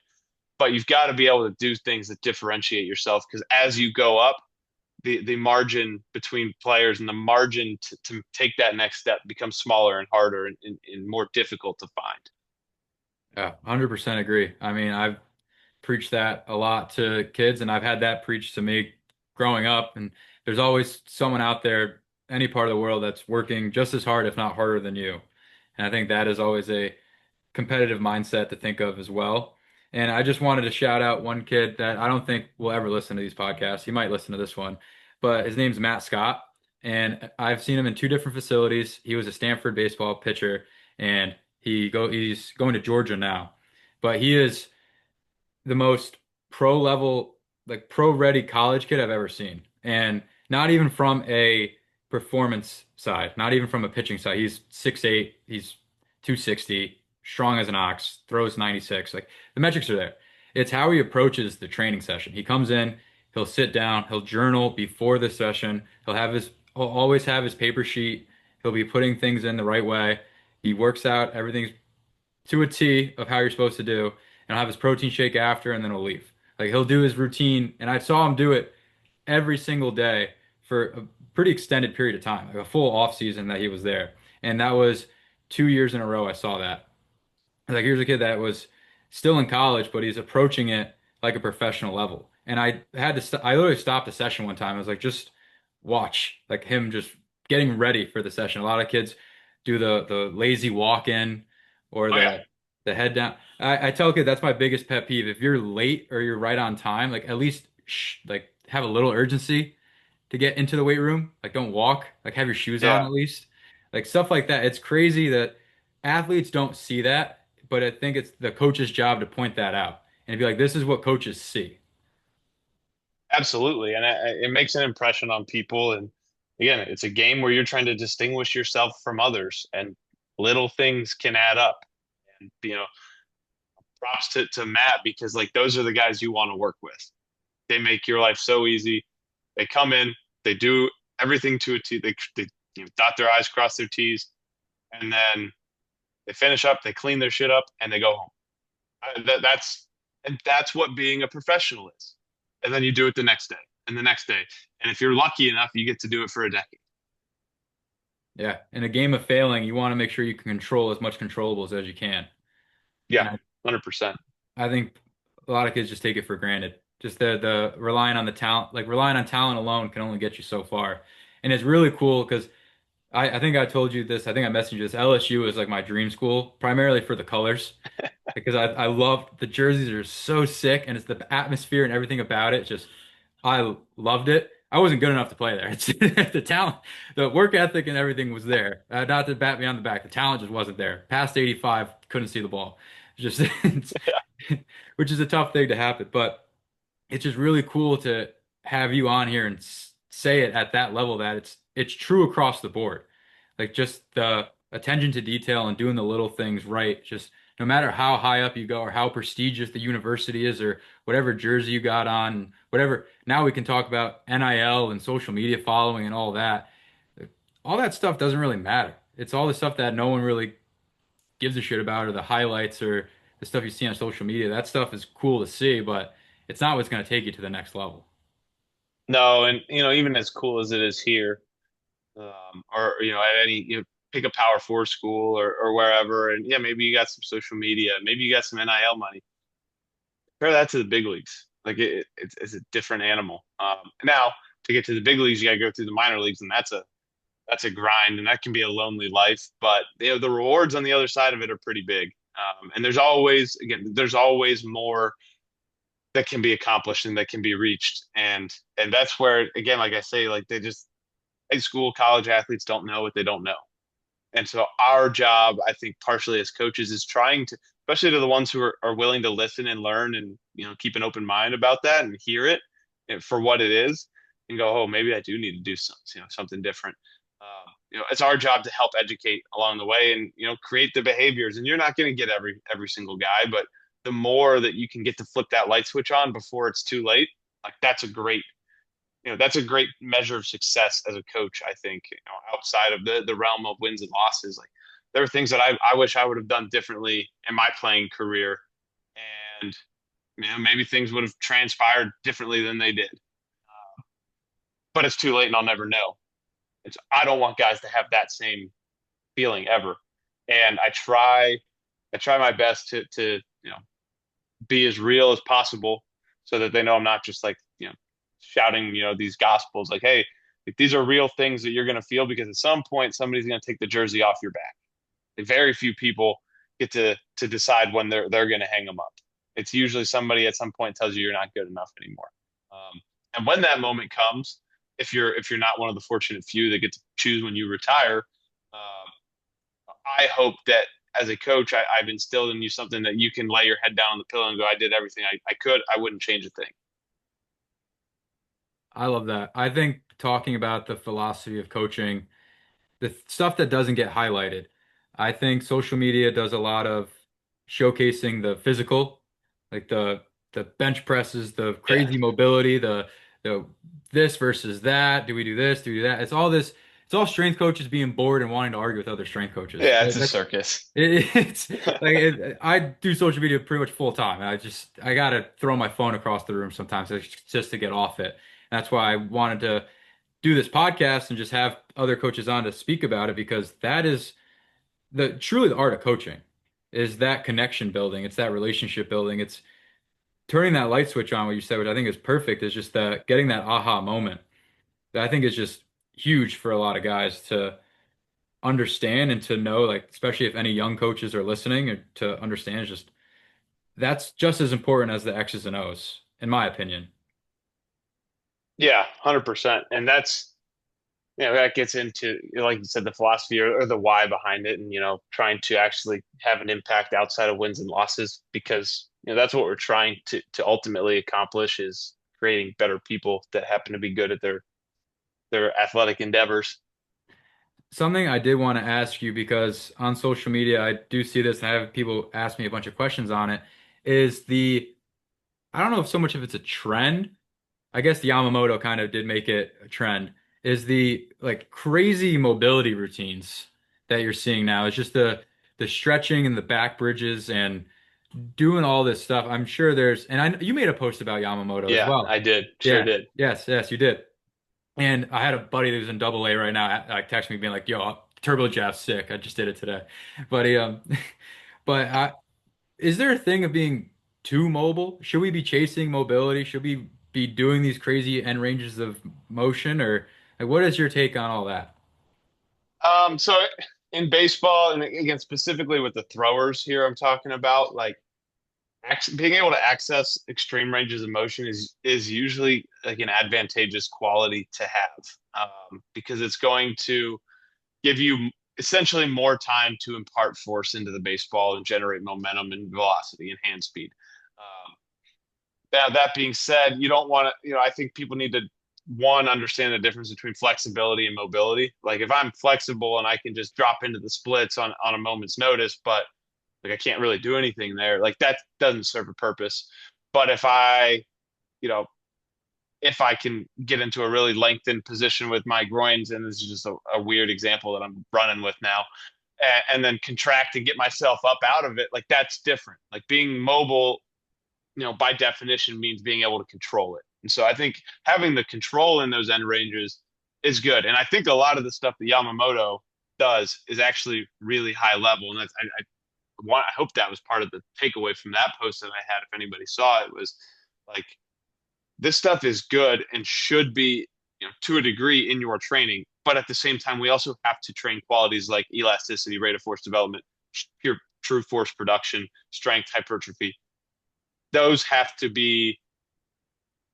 but you've got to be able to do things that differentiate yourself. Because as you go up, the margin between players and the margin to take that next step becomes smaller and harder and more difficult to find. Yeah, 100% agree. I mean, I've preached that a lot to kids, and I've had that preached to me growing up. And there's always someone out there, any part of the world, that's working just as hard, if not harder than you. And I think that is always a competitive mindset to think of as well. And I just wanted to shout out one kid that I don't think will ever listen to these podcasts. He might listen to this one, but his name's Matt Scott. And I've seen him in two different facilities. He was a Stanford baseball pitcher, and he's going to Georgia now. But he is the most pro level, like pro ready college kid I've ever seen. And not even from a performance side, not even from a pitching side. He's 6'8", he's 260, strong as an ox, throws 96. Like the metrics are there. It's how he approaches the training session. He comes in, he'll sit down, he'll journal before the session. He'll always have his paper sheet. He'll be putting things in the right way. He works out everything to a T of how you're supposed to do, and he'll have his protein shake after, and then he'll leave. Like he'll do his routine, and I saw him do it every single day for a pretty extended period of time, like a full off season that he was there. And that was 2 years in a row I saw that. Like here's a kid that was still in college, but he's approaching it like a professional level. And I literally stopped a session one time. I was like, just watch, like him just getting ready for the session. A lot of kids do the lazy walk in or Oh yeah, the head down. I tell kids that's my biggest pet peeve. If you're late or you're right on time, like at least like have a little urgency to get into the weight room. Like don't walk, like have your shoes on yeah, at least. Like stuff like that. It's crazy that athletes don't see that, but I think it's the coach's job to point that out and be like, this is what coaches see. absolutely. And it makes an impression on people. And again, it's a game where you're trying to distinguish yourself from others, and little things can add up. And props to Matt, because like those are the guys you want to work with. They make your life so easy. They come in, they do everything to a T. They dot their I's, cross their T's, and then they finish up, they clean their shit up, and they go home. That's what being a professional is. And then you do it the next day and the next day. And if you're lucky enough, you get to do it for a decade. Yeah. In a game of failing, you want to make sure you can control as much controllables as you can. Yeah, And 100%. I think a lot of kids just take it for granted. Just the relying on the talent, like relying on talent alone can only get you so far. And it's really cool because I think I told you this. I think I messaged you this. LSU is like my dream school, primarily for the colors, because I love the jerseys are so sick, and it's the atmosphere and everything about it. Just I loved it. I wasn't good enough to play there. It's the talent, the work ethic, and everything was there. Not to bat me on the back, the talent just wasn't there. Past 85, couldn't see the ball. Just which is a tough thing to happen, but it's just really cool to have you on here and say it at that level that it's true across the board. Like just the attention to detail and doing the little things right. Just no matter how high up you go or how prestigious the university is or whatever jersey you got on, whatever. Now we can talk about NIL and social media following and all that. All that stuff doesn't really matter. It's all the stuff that no one really gives a shit about or the highlights or the stuff you see on social media. That stuff is cool to see, but it's not what's going to take you to the next level. No, and even as cool as it is here, or at any pick a Power Four school or wherever, and yeah, maybe you got some social media, maybe you got some NIL money. Compare that to the big leagues. Like it's a different animal. Now to get to the big leagues, you got to go through the minor leagues, and that's a grind, and that can be a lonely life. But the rewards on the other side of it are pretty big. And there's always more that can be accomplished and that can be reached. And that's where, again, like I say, like high school, college athletes don't know what they don't know. And so our job, I think, partially as coaches is trying to, especially to the ones who are willing to listen and learn and, keep an open mind about that and hear it for what it is and go, oh, maybe I do need to do something different. It's our job to help educate along the way and, create the behaviors. And you're not going to get every single guy, but the more that you can get to flip that light switch on before it's too late, like that's a great measure of success as a coach. I think, outside of the realm of wins and losses, like there are things that I wish I would have done differently in my playing career. And, maybe things would have transpired differently than they did, but it's too late and I'll never know. I don't want guys to have that same feeling ever. And I try my best to be as real as possible so that they know I'm not just like, shouting, these gospels like, hey, like, these are real things that you're going to feel because at some point somebody's going to take the jersey off your back. Like, very few people get to decide when they're going to hang them up. It's usually somebody at some point tells you you're not good enough anymore. And when that moment comes, if you're not one of the fortunate few that get to choose when you retire. I hope that as a coach, I've instilled in you something that you can lay your head down on the pillow and go, I did everything I could. I wouldn't change a thing. I love that. I think talking about the philosophy of coaching, the stuff that doesn't get highlighted. I think social media does a lot of showcasing the physical, like the bench presses, the Yeah. crazy mobility, the this versus that. Do we do this? Do we do that? It's all this. It's all strength coaches being bored and wanting to argue with other strength coaches. Yeah, it's a That's circus. it's like I do social media pretty much full time. I gotta throw my phone across the room sometimes just to get off it. That's why I wanted to do this podcast and just have other coaches on to speak about it because that is the truly the art of coaching is that connection building. It's that relationship building. It's turning that light switch on, what you said, which I think is perfect, is just that getting that aha moment that I think is just huge for a lot of guys to understand and to know, like, especially if any young coaches are listening or to understand, is just that's just as important as the X's and O's, in my opinion. Yeah, 100%. And that's, that gets into, like you said, the philosophy or the why behind it, and trying to actually have an impact outside of wins and losses, because that's what we're trying to ultimately accomplish, is creating better people that happen to be good at their athletic endeavors. Something I did want to ask you because on social media I do see this and I have people ask me a bunch of questions on it is I don't know if so much if it's a trend. I guess the Yamamoto kind of did make it a trend. Is the like crazy mobility routines that you're seeing now. It's just the stretching and the back bridges and doing all this stuff. I'm sure you made a post about Yamamoto as Yeah, well. I did. Sure Yeah. did. Yes, you did. And I had a buddy who's in double A right now, like text me being like, "Yo, Turbo Jab's sick. I just did it today." But but is there a thing of being too mobile? Should we be chasing mobility? Should we be doing these crazy end ranges of motion, or like, what is your take on all that? So in baseball, and again specifically with the throwers here, I'm talking about, like, being able to access extreme ranges of motion is usually like an advantageous quality to have, because it's going to give you essentially more time to impart force into the baseball and generate momentum and velocity and hand speed. Um, that being said, you don't want to, I think people need to, one, understand the difference between flexibility and mobility. Like, if I'm flexible and I can just drop into the splits on a moment's notice, but like I can't really do anything there, like that doesn't serve a purpose. But you know, if I can get into a really lengthened position with my groins, and this is just a weird example that I'm running with now, and then contract and get myself up out of it, like that's different. Like, being mobile, by definition means being able to control it. And so I think having the control in those end ranges is good. And I think a lot of the stuff that Yamamoto does is actually really high level. And I hope that was part of the takeaway from that post that I had. If anybody saw it, was like, this stuff is good and should be, to a degree, in your training. But at the same time, we also have to train qualities like elasticity, rate of force development, pure true force production, strength, hypertrophy. Those have to be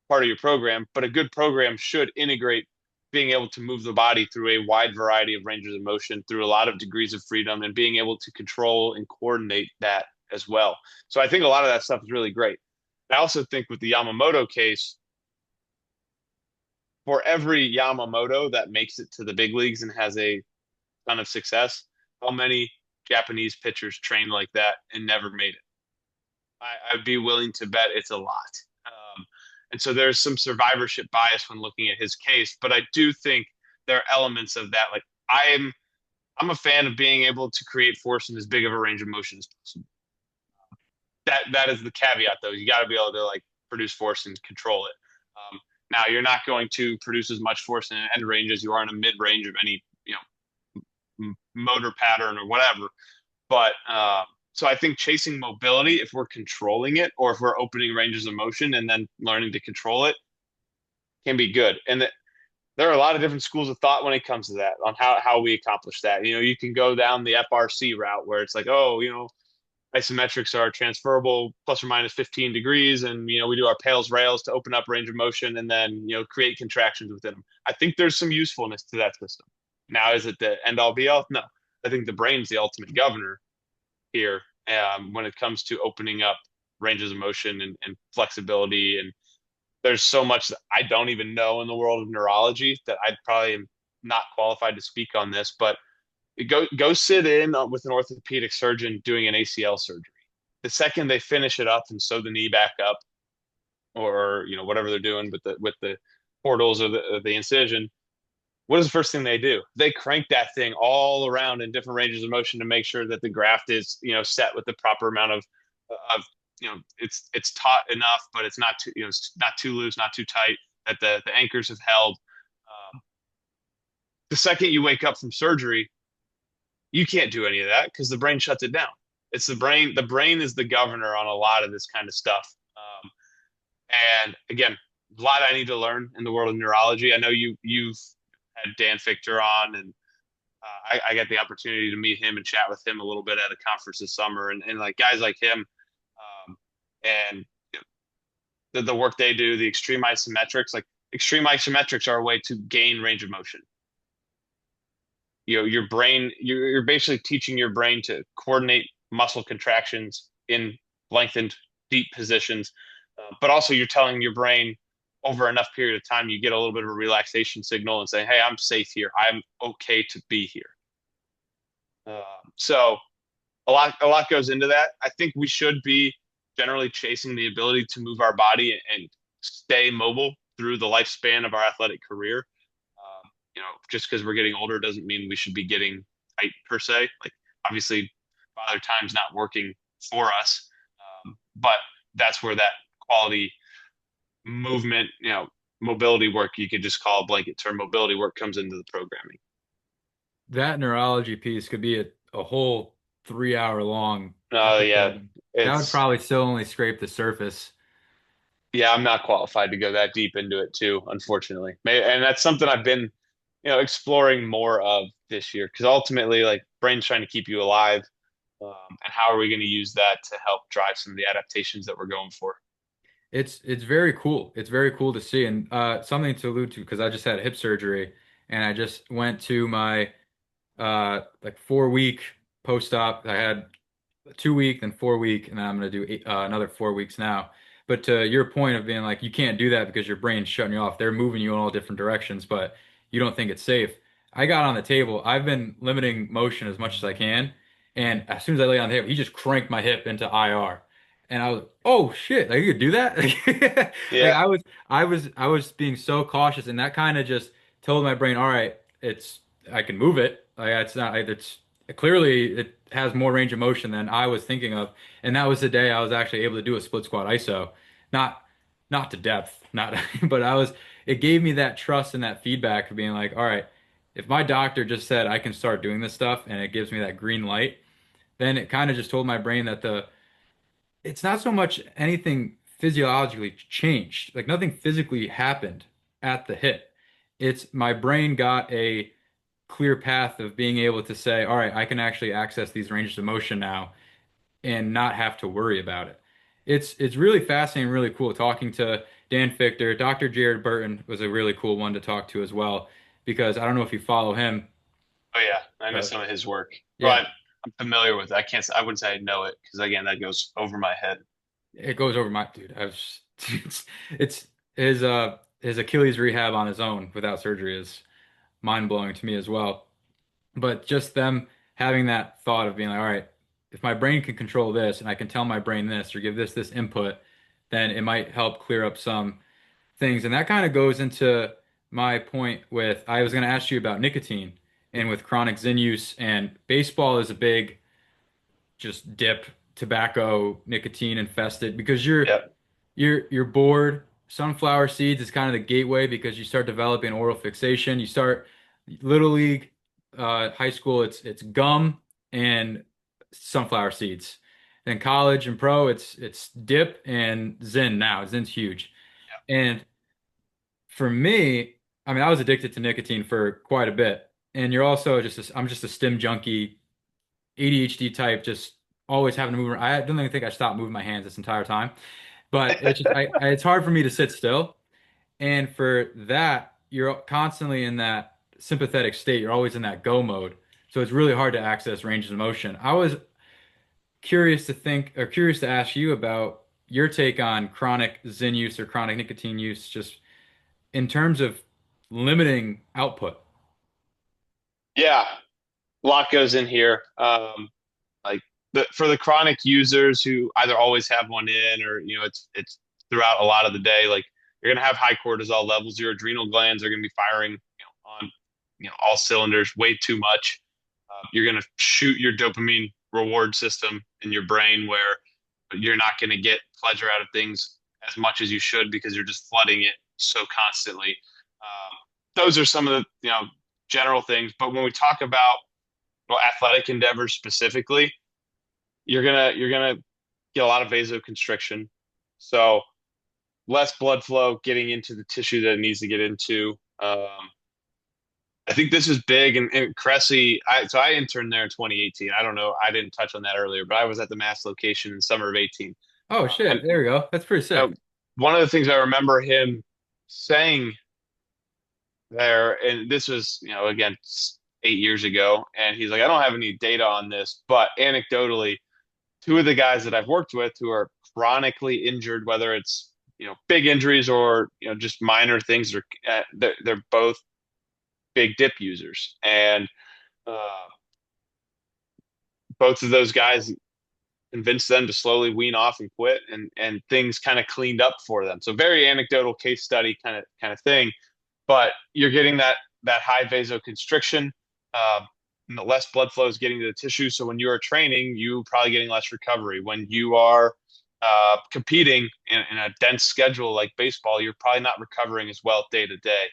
part of your program, but a good program should integrate being able to move the body through a wide variety of ranges of motion, through a lot of degrees of freedom, and being able to control and coordinate that as well. So I think a lot of that stuff is really great. I also think with the Yamamoto case, for every Yamamoto that makes it to the big leagues and has a ton of success, how many Japanese pitchers trained like that and never made it? I'd be willing to bet it's a lot. And so there's some survivorship bias when looking at his case, but I do think there are elements of that. Like, I'm a fan of being able to create force in as big of a range of motion as possible. That is the caveat, though. You got to be able to, like, produce force and control it. Now, you're not going to produce as much force in an end range as you are in a mid range of any motor pattern or whatever. But so I think chasing mobility, if we're controlling it, or if we're opening ranges of motion and then learning to control it, can be good. And there are a lot of different schools of thought when it comes to that, on how we accomplish that. You can go down the FRC route, where it's like, oh, isometrics are transferable plus or minus 15 degrees, and we do our pails rails to open up range of motion, and then create contractions within them. I think there's some usefulness to that system. Now, is it the end all be all? No. I think the brain's the ultimate governor here, when it comes to opening up ranges of motion and flexibility. And there's so much that I don't even know in the world of neurology that I probably am not qualified to speak on this, but go sit in with an orthopedic surgeon doing an ACL surgery. The second they finish it up and sew the knee back up, or whatever they're doing with the portals or the incision, what is the first thing they do? They crank that thing all around in different ranges of motion to make sure that the graft is set with the proper amount of it's taut enough, but it's not too it's not too loose, not too tight, that the anchors have held. The second you wake up from surgery, you can't do any of that because the brain shuts it down. It's the brain. The brain is the governor on a lot of this kind of stuff. And again, a lot I need to learn in the world of neurology. I know you've had Dan Fichter on, and I got the opportunity to meet him and chat with him a little bit at a conference this summer, and like guys like him, and the work they do, the extreme isometrics. Like extreme isometrics are a way to gain range of motion. Your brain, you're basically teaching your brain to coordinate muscle contractions in lengthened deep positions, but also you're telling your brain over enough period of time you get a little bit of a relaxation signal and say, hey, I'm safe here, I'm okay to be here. So a lot goes into that. I think we should be generally chasing the ability to move our body and stay mobile through the lifespan of our athletic career. Just because we're getting older doesn't mean we should be getting tight per se. Like obviously, Father Time's not working for us, but that's where that quality movement, mobility work, you could just call a blanket term, mobility work, comes into the programming. That neurology piece could be a whole 3 hour long Oh yeah, episode. That would it's probably still only scrape the surface. yeah, I'm not qualified to go that deep into it too, unfortunately. And that's something I've been, exploring more of this year because ultimately, like, brain's trying to keep you alive, and how are we going to use that to help drive some of the adaptations that we're going for? It's very cool. It's very cool to see, and something to allude to because I just had hip surgery and I just went to my like 4 week post-op. I had 2 week, then 4 week, and then I'm gonna do another 4 weeks now. But to your point of being like, you can't do that because your brain's shutting you off. They're moving you in all different directions, but you don't think it's safe. I got on the table. I've been limiting motion as much as I can, and as soon as I lay on the table, he just cranked my hip into IR, and I was, oh shit, like you could do that? Like Yeah, I was being so cautious, and that kind of just told my brain, all right, I can move it. Like it's not, it's clearly it has more range of motion than I was thinking of. And that was the day I was actually able to do a split squat ISO. Not not to depth, not but it gave me that trust and that feedback of being like, all right, if my doctor just said I can start doing this stuff and it gives me that green light, then it kind of just told my brain that it's not so much anything physiologically changed. Like nothing physically happened at the hit. It's my brain got a clear path of being able to say, all right, I can actually access these ranges of motion now and not have to worry about it. It's really fascinating, really cool talking to Dan Fichter. Dr. Jared Burton was a really cool one to talk to as well because I don't know if you follow him, oh yeah, I know but some of his work, yeah, but I'm familiar with it. I wouldn't say I know it because again, that goes over my head. it goes over my dude. It's his Achilles rehab on his own without surgery is mind blowing to me as well. But just them having that thought of being like, all right, if my brain can control this and I can tell my brain this or give this input, then it might help clear up some things. And that kind of goes into my point with I was going to ask you about nicotine and with chronic Zyn use and baseball is a big just dip tobacco nicotine infested because Yep. you're bored. Sunflower seeds is kind of the gateway because you start developing oral fixation. You start little league, high school, it's gum and sunflower seeds. Then college and pro, it's dip and Zyn now. Zyn's huge. And for me, I mean, I was addicted to nicotine for quite a bit. And you're also I'm just a stim junkie, ADHD type, just always having to move around. I don't even think I stopped moving my hands this entire time. But it's just it's hard for me to sit still. And for that, you're constantly in that sympathetic state. You're always in that go mode. So it's really hard to access ranges of motion. I was curious to ask you about your take on chronic Zyn use or chronic nicotine use, just in terms of limiting output. Yeah, a lot goes in here. Like for the chronic users who either always have one in or it's throughout a lot of the day, like you're gonna have high cortisol levels. Your adrenal glands are gonna be firing on all cylinders way too much. You're gonna shoot your dopamine reward system in your brain where you're not gonna get pleasure out of things as much as you should because you're just flooding it so constantly. Those are some of the general things. But when we talk about athletic endeavors specifically, you're gonna get a lot of vasoconstriction. So less blood flow getting into the tissue that it needs to get into. I think this is big. And Cressy, I interned there in 2018. I don't know, I didn't touch on that earlier, but I was at the Mass location in summer of 18. Oh And shit, there we go. That's pretty sick. one of the things I remember him saying there, and this was, again, 8 years ago, and he's like, I don't have any data on this, but anecdotally, two of the guys that I've worked with who are chronically injured, whether it's big injuries or just minor things, are they're both big dip users, and uh, both of those guys convinced them to slowly wean off and quit, and things kind of cleaned up for them. So very anecdotal case study kind of thing, but you're getting that high vasoconstriction. Uh, Less blood flow is getting to the tissue. So when you are training, you probably getting less recovery. When you are competing in a dense schedule like baseball, you're probably not recovering as well day to day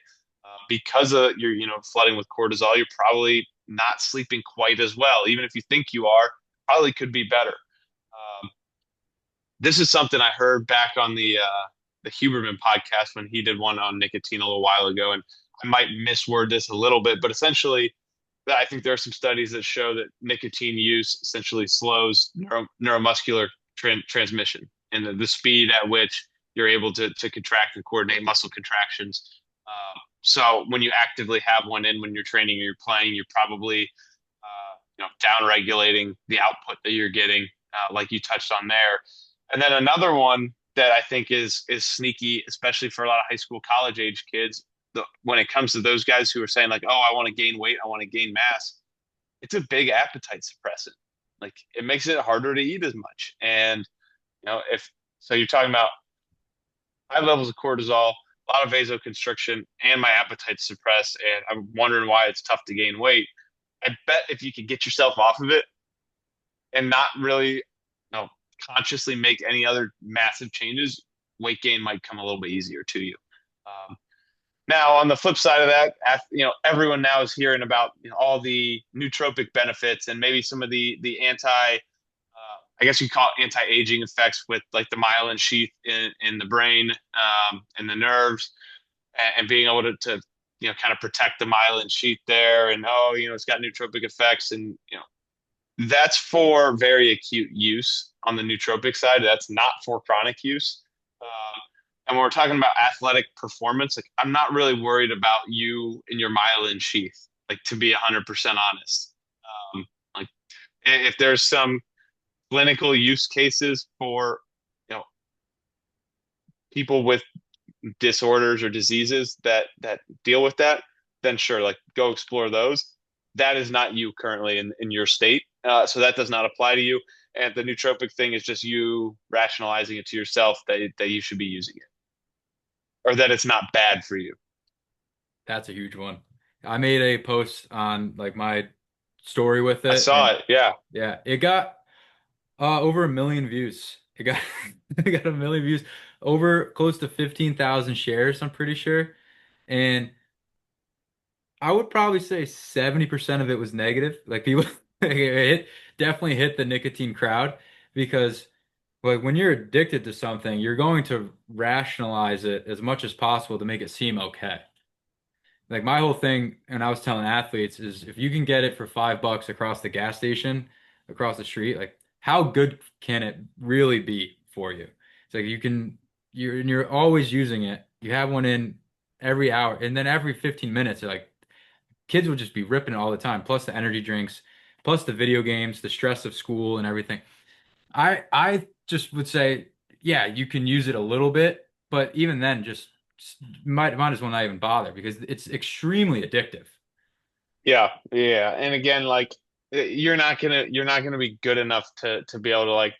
because of you're flooding with cortisol. You're probably not sleeping quite as well. Even if you think you are, probably could be better. This is something I heard back on the Huberman podcast when he did one on nicotine a little while ago, and I might misword this a little bit, but essentially, I think there are some studies that show that nicotine use essentially slows neuromuscular transmission and the speed at which you're able to contract and coordinate muscle contractions. So when you actively have one in when you're training or you're playing, you're probably down regulating the output that you're getting, like you touched on there. And then another one that I think is sneaky, especially for a lot of high school, college age kids, when it comes to those guys who are saying like, oh, I want to gain weight, I want to gain mass, it's a big appetite suppressant. Like it makes it harder to eat as much. And if so, you're talking about high levels of cortisol, a lot of vasoconstriction, and my appetite's suppressed, and I'm wondering why it's tough to gain weight. I bet if you could get yourself off of it and not really, consciously make any other massive changes, weight gain might come a little bit easier to you. Now, on the flip side of that, everyone now is hearing about all the nootropic benefits and maybe some of the I guess you call it anti-aging effects with like the myelin sheath in the brain and the nerves, and being able to kind of protect the myelin sheath there, and it's got nootropic effects, and that's for very acute use on the nootropic side. That's not for chronic use. And when we're talking about athletic performance, like I'm not really worried about you in your myelin sheath, like to be 100% honest. Like if there's some clinical use cases for, people with disorders or diseases that deal with that, then sure, like go explore those. That is not you currently in your state. So that does not apply to you. And the nootropic thing is just you rationalizing it to yourself that you should be using it, or that it's not bad for you. That's a huge one. I made a post on like my story with I it, saw and it. Yeah. yeah, it got over 1 million views. It got it got 1 million views, over close to 15,000 shares, I'm pretty sure. And I would probably say 70% of it was negative. Like people definitely hit the nicotine crowd because like when you're addicted to something, you're going to rationalize it as much as possible to make it seem okay. Like my whole thing, and I was telling athletes, is if you can get it for $5 across the gas station, across the street, like how good can it really be for you? It's like you're always using it. You have one in every hour, and then every 15 minutes, like kids would just be ripping it all the time. Plus the energy drinks, plus the video games, the stress of school and everything. I just would say, yeah, you can use it a little bit, but even then, just might as well not even bother because it's extremely addictive. Yeah, yeah. And again, like you're not gonna be good enough to be able to like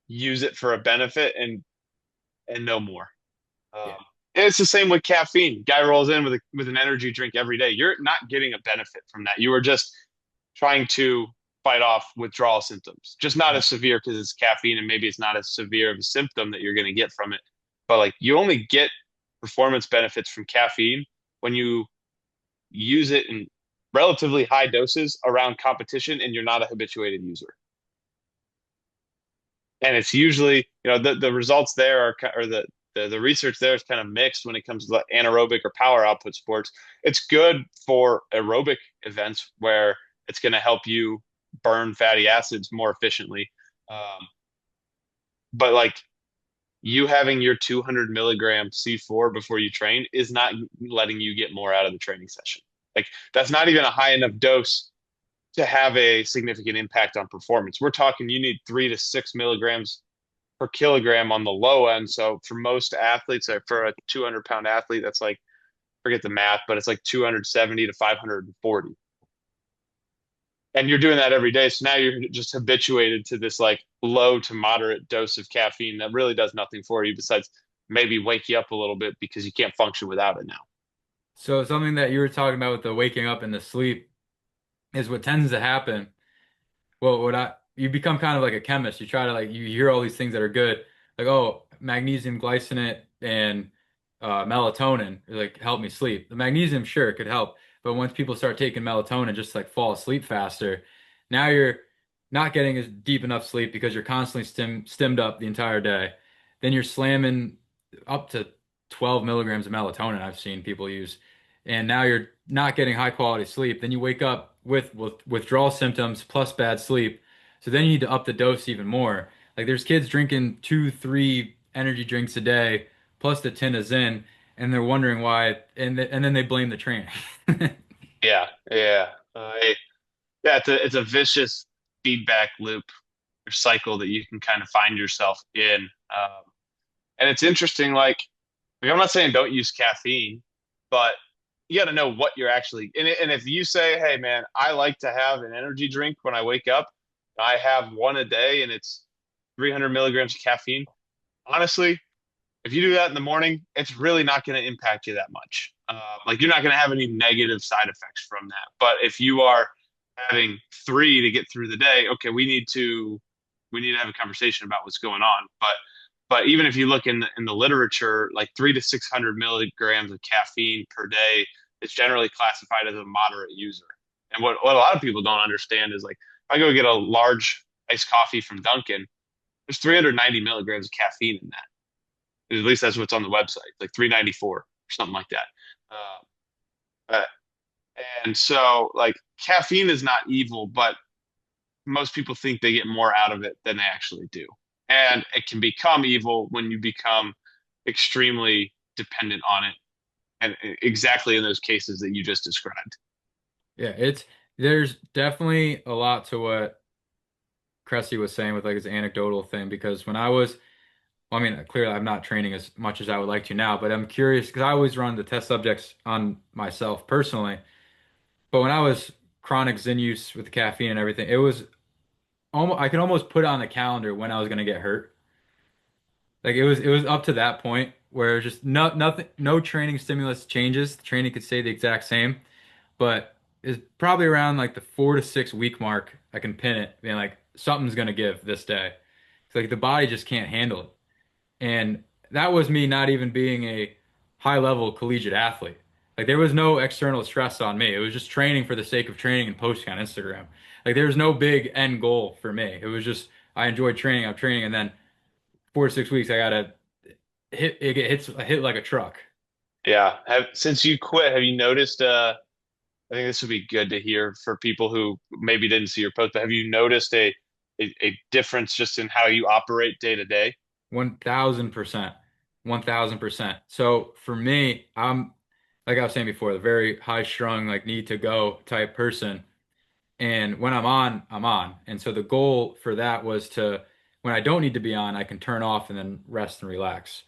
use it for a benefit and no more. Yeah. Um, and it's the same with caffeine. Guy rolls in with an energy drink every day. You're not getting a benefit from that. You are just trying to fight off withdrawal symptoms. Just not as severe because it's caffeine and maybe it's not as severe of a symptom that you're going to get from it. But like you only get performance benefits from caffeine when you use it in relatively high doses around competition and you're not a habituated user. And it's usually, the results there are, or the research there is kind of mixed when it comes to anaerobic or power output sports. It's good for aerobic events where it's going to help you burn fatty acids more efficiently. But like you having your 200 milligram C4 before you train is not letting you get more out of the training session. Like that's not even a high enough dose to have a significant impact on performance. We're talking you need 3 to 6 milligrams per kilogram on the low end. So for most athletes, for a 200-pound athlete, that's like, forget the math, but it's like 270 to 540. And you're doing that every day. So now you're just habituated to this like low to moderate dose of caffeine that really does nothing for you besides maybe wake you up a little bit because you can't function without it now. So something that you were talking about with the waking up and the sleep is what tends to happen. Well, what I you become kind of like a chemist. You try to like you hear all these things that are good, like oh, magnesium glycinate and melatonin like help me sleep. The magnesium sure it could help, but once people start taking melatonin, just like fall asleep faster, now you're not getting as deep enough sleep because you're constantly stimmed up the entire day. Then you're slamming up to 12 milligrams of melatonin I've seen people use, and now you're not getting high quality sleep. Then you wake up with withdrawal symptoms plus bad sleep. So then you need to up the dose even more. Like there's kids drinking 2, 3 energy drinks a day plus the tin of Zen, and they're wondering why, and then they blame the training. Yeah, yeah. Yeah, it's a vicious feedback loop or cycle that you can kind of find yourself in. And it's interesting, like I'm not saying don't use caffeine, but you got to know what you're actually. And if you say, "Hey, man, I like to have an energy drink when I wake up. I have one a day, and it's 300 milligrams of caffeine." Honestly, if you do that in the morning, it's really not going to impact you that much. Like you're not going to have any negative side effects from that. But if you are having three to get through the day, okay, we need to have a conversation about what's going on. But even if you look in the literature, like 3 to 600 milligrams of caffeine per day is generally classified as a moderate user. And what a lot of people don't understand is like if I go get a large iced coffee from Dunkin', there's 390 milligrams of caffeine in that. At least that's what's on the website, like 394 or something like that. Uh, and so like caffeine is not evil, but most people think they get more out of it than they actually do. And it can become evil when you become extremely dependent on it. And exactly in those cases that you just described. Yeah, there's definitely a lot to what Cressy was saying with like his anecdotal thing because when I was well, I mean, clearly I'm not training as much as I would like to now, but I'm curious because I always run the test subjects on myself personally. But when I was chronic Zen use with the caffeine and everything, it was almost I could almost put it on the calendar when I was gonna get hurt. Like it was up to that point where just nothing, no training stimulus changes. The training could stay the exact same, but it's probably around like the 4 to 6 week mark. I can pin it, being like something's gonna give this day. It's like the body just can't handle it. And that was me not even being a high level collegiate athlete. Like there was no external stress on me. It was just training for the sake of training and posting on Instagram. Like there was no big end goal for me. It was just I enjoyed training, I'm training, and then 4 to 6 weeks I gotta hit like a truck. Yeah. Since you quit, have you noticed, I think this would be good to hear for people who maybe didn't see your post, but have you noticed a a difference just in how you operate day to day? 1000%. 1000%. So for me, I'm like I was saying before, the very high strung, like need to go type person. And when I'm on, I'm on. And so the goal for that was to, when I don't need to be on, I can turn off and then rest and relax.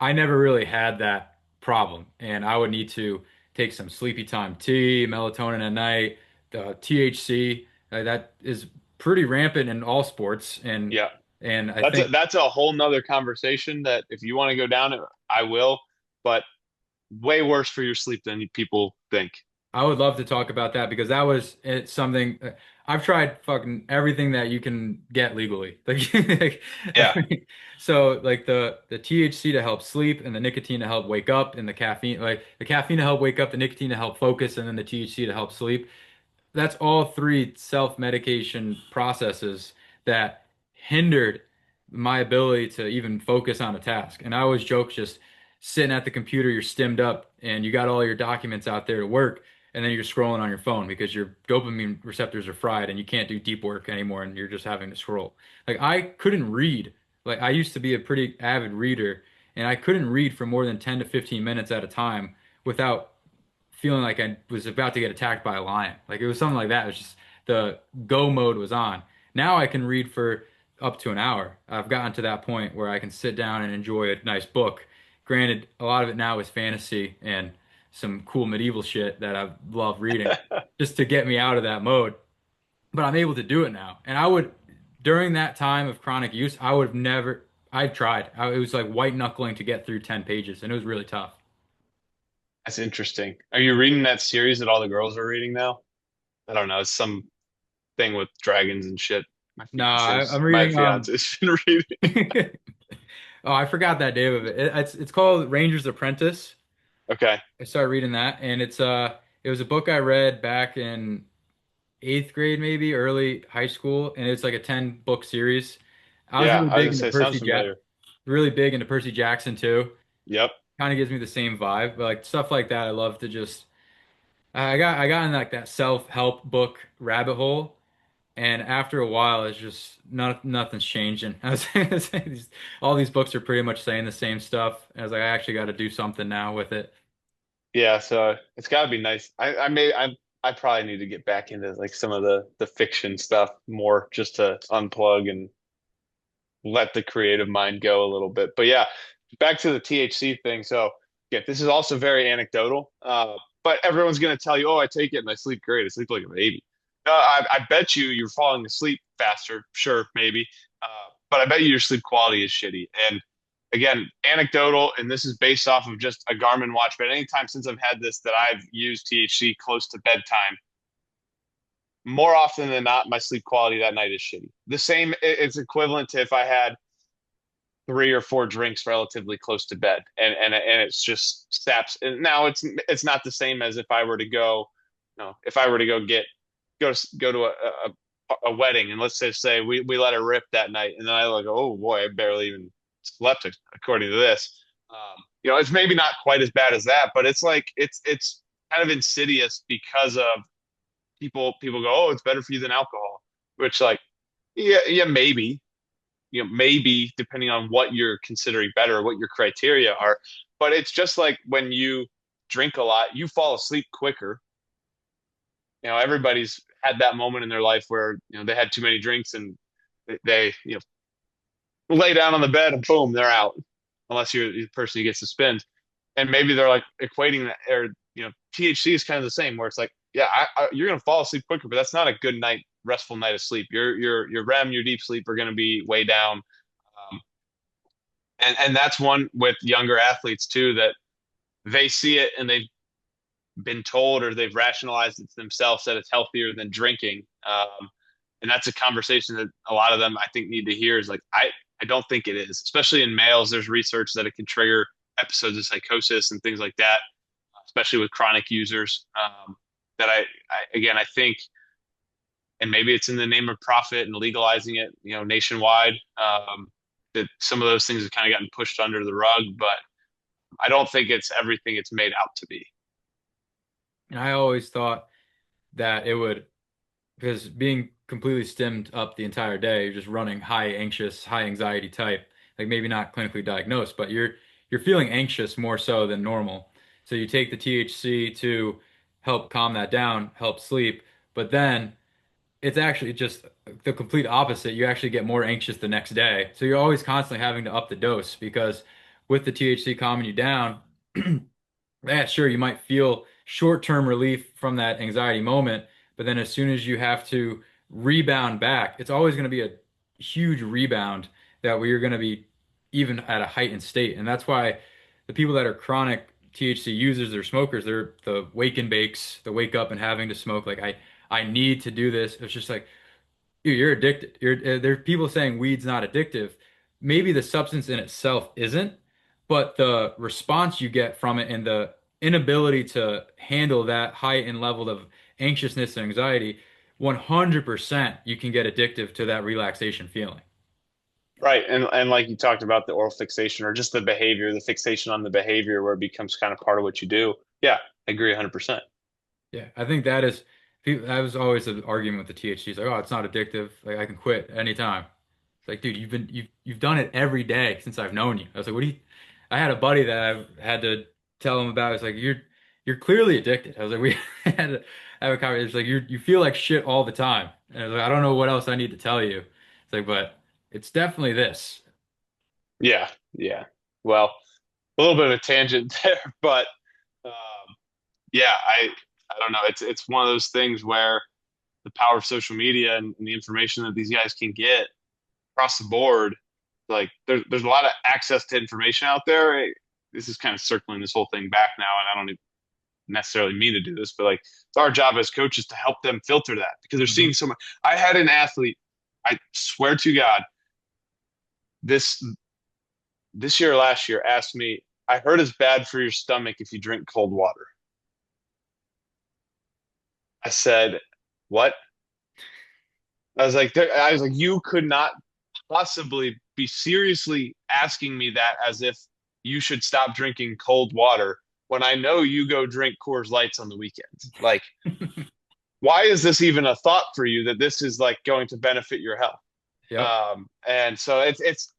I never really had that problem. And I would need to take some sleepy time tea, melatonin at night, the THC, that is pretty rampant in all sports. Yeah. And I That's think a whole nother conversation that if you want to go down it, I will, but way worse for your sleep than people think. I would love to talk about that because that was it's something I've tried fucking everything that you can get legally. Like, Yeah. so like the THC to help sleep and the nicotine to help wake up and the caffeine to help wake up, the nicotine to help focus, and then the THC to help sleep. That's all three self-medication processes that hindered my ability to even focus on a task. And I always joke, just sitting at the computer, you're stimmed up and you got all your documents out there to work, and then you're scrolling on your phone because your dopamine receptors are fried and you can't do deep work anymore and you're just having to scroll. Like I couldn't read. Like I used to be a pretty avid reader and I couldn't read for more than 10 to 15 minutes at a time without feeling like I was about to get attacked by a lion. Like it was something like that. It was just the go mode was on. Now I can read for up to an hour. I've gotten to that point where I can sit down and enjoy a nice book. Granted, a lot of it now is fantasy and some cool medieval shit that I love reading just to get me out of that mode. But I'm able to do it now. And I would, during that time of chronic use, I would have never, I've tried. It was like white knuckling to get through 10 pages and it was really tough. That's interesting. Are you reading that series that all the girls are reading now? I don't know. It's some thing with dragons and shit. No, I'm My reading fiance's been reading. Oh, I forgot that name of it. It's called Ranger's Apprentice. Okay. I started reading that, and it was a book I read back in eighth grade, maybe early high school, and it's like a 10 book series. I was Yeah, really I was big gonna into say sounds familiar. Really big into Percy Jackson too. Yep. Kind of gives me the same vibe, but like stuff like that, I love to just. I got in like that self-help book rabbit hole. And after a while, it's just nothing's changing. I was saying all these books are pretty much saying the same stuff. I was like, I actually got to do something now with it. Yeah, so it's got to be nice. I probably need to get back into like some of the fiction stuff more just to unplug and let the creative mind go a little bit. But yeah, back to the THC thing. So yeah, this is also very anecdotal. But everyone's gonna tell you, oh, I take it and I sleep great. I sleep like a baby. I bet you're falling asleep faster. Sure, maybe. Uh, but I bet you your sleep quality is shitty. And again, anecdotal, and this is based off of just a Garmin watch. But anytime since I've had this that I've used THC close to bedtime, more often than not, my sleep quality that night is shitty. The same, it's equivalent to if I had 3 or 4 drinks relatively close to bed, and it's just saps. And now it's not the same as if I were to go, if I were to go to a wedding, and let's just say we let her rip that night, and then I like, oh boy, I barely even slept according to this. It's maybe not quite as bad as that, but it's like it's kind of insidious because of people go, oh, it's better for you than alcohol, which like, yeah, maybe, maybe depending on what you're considering better, what your criteria are. But it's just like when you drink a lot, you fall asleep quicker. Everybody's had that moment in their life where, they had too many drinks and they lay down on the bed and boom, they're out. Unless you're the person who gets to spend. And maybe they're like equating that, or, THC is kind of the same where it's like, yeah, you're going to fall asleep quicker, but that's not a good night, restful night of sleep. Your REM, your deep sleep are going to be way down. Um, and that's one with younger athletes too, that they see it and they've been told or they've rationalized it to themselves that it's healthier than drinking. And that's a conversation that a lot of them I think need to hear is like, I don't think it is, especially in males. There's research that it can trigger episodes of psychosis and things like that, especially with chronic users. That again, I think, and maybe it's in the name of profit and legalizing it, nationwide. That some of those things have kind of gotten pushed under the rug, but I don't think it's everything it's made out to be. And I always thought that it would, because being completely stemmed up the entire day. You're just running high anxious, high anxiety type. Like maybe not clinically diagnosed, but you're feeling anxious more so than normal. So you take the THC to help calm that down, help sleep, but then it's actually just the complete opposite. You actually get more anxious the next day. So you're always constantly having to up the dose because with the THC calming you down, yeah, sure, you might feel short-term relief from that anxiety moment, but then as soon as you have to rebound back, it's always going to be a huge rebound that where you're going to be even at a heightened state. And that's why the people that are chronic THC users or smokers, they're the wake and bakes, the wake up and having to smoke. Like I need to do this. It's just like, dude, you're addicted. There are people saying weed's not addictive. Maybe the substance in itself isn't, but the response you get from it and the inability to handle that heightened level of anxiousness and anxiety, 100% you can get addictive to that relaxation feeling. Right. And like you talked about the oral fixation or just the behavior, the fixation on the behavior where it becomes kind of part of what you do. Yeah, I agree 100%. Yeah, I think that was always the argument with the THC. It's like, oh, it's not addictive. Like I can quit anytime. It's like, dude, you've done it every day since I've known you. I was like, what do you? I had a buddy that I had to tell him about. It's like you're clearly addicted. I was like, we had to have a conversation. It's like you feel like shit all the time. And I was like, I don't know what else I need to tell you. It's like, but it's definitely this. Yeah, yeah. Well, a little bit of a tangent there, but um, yeah, I don't know. It's one of those things where the power of social media and the information that these guys can get across the board, like there's a lot of access to information out there. This is kind of circling this whole thing back now, and I don't necessarily mean to do this, but like it's our job as coaches to help them filter that because they're seeing Mhm. so much. I had an athlete, I swear to God, this this year or last year asked me, I heard it's bad for your stomach if you drink cold water. I said, what? I was like, you could not possibly be seriously asking me that as if you should stop drinking cold water when I know you go drink Coors Lights on the weekends. Like, why is this even a thought for you that this is like going to benefit your health? Yep. And so it's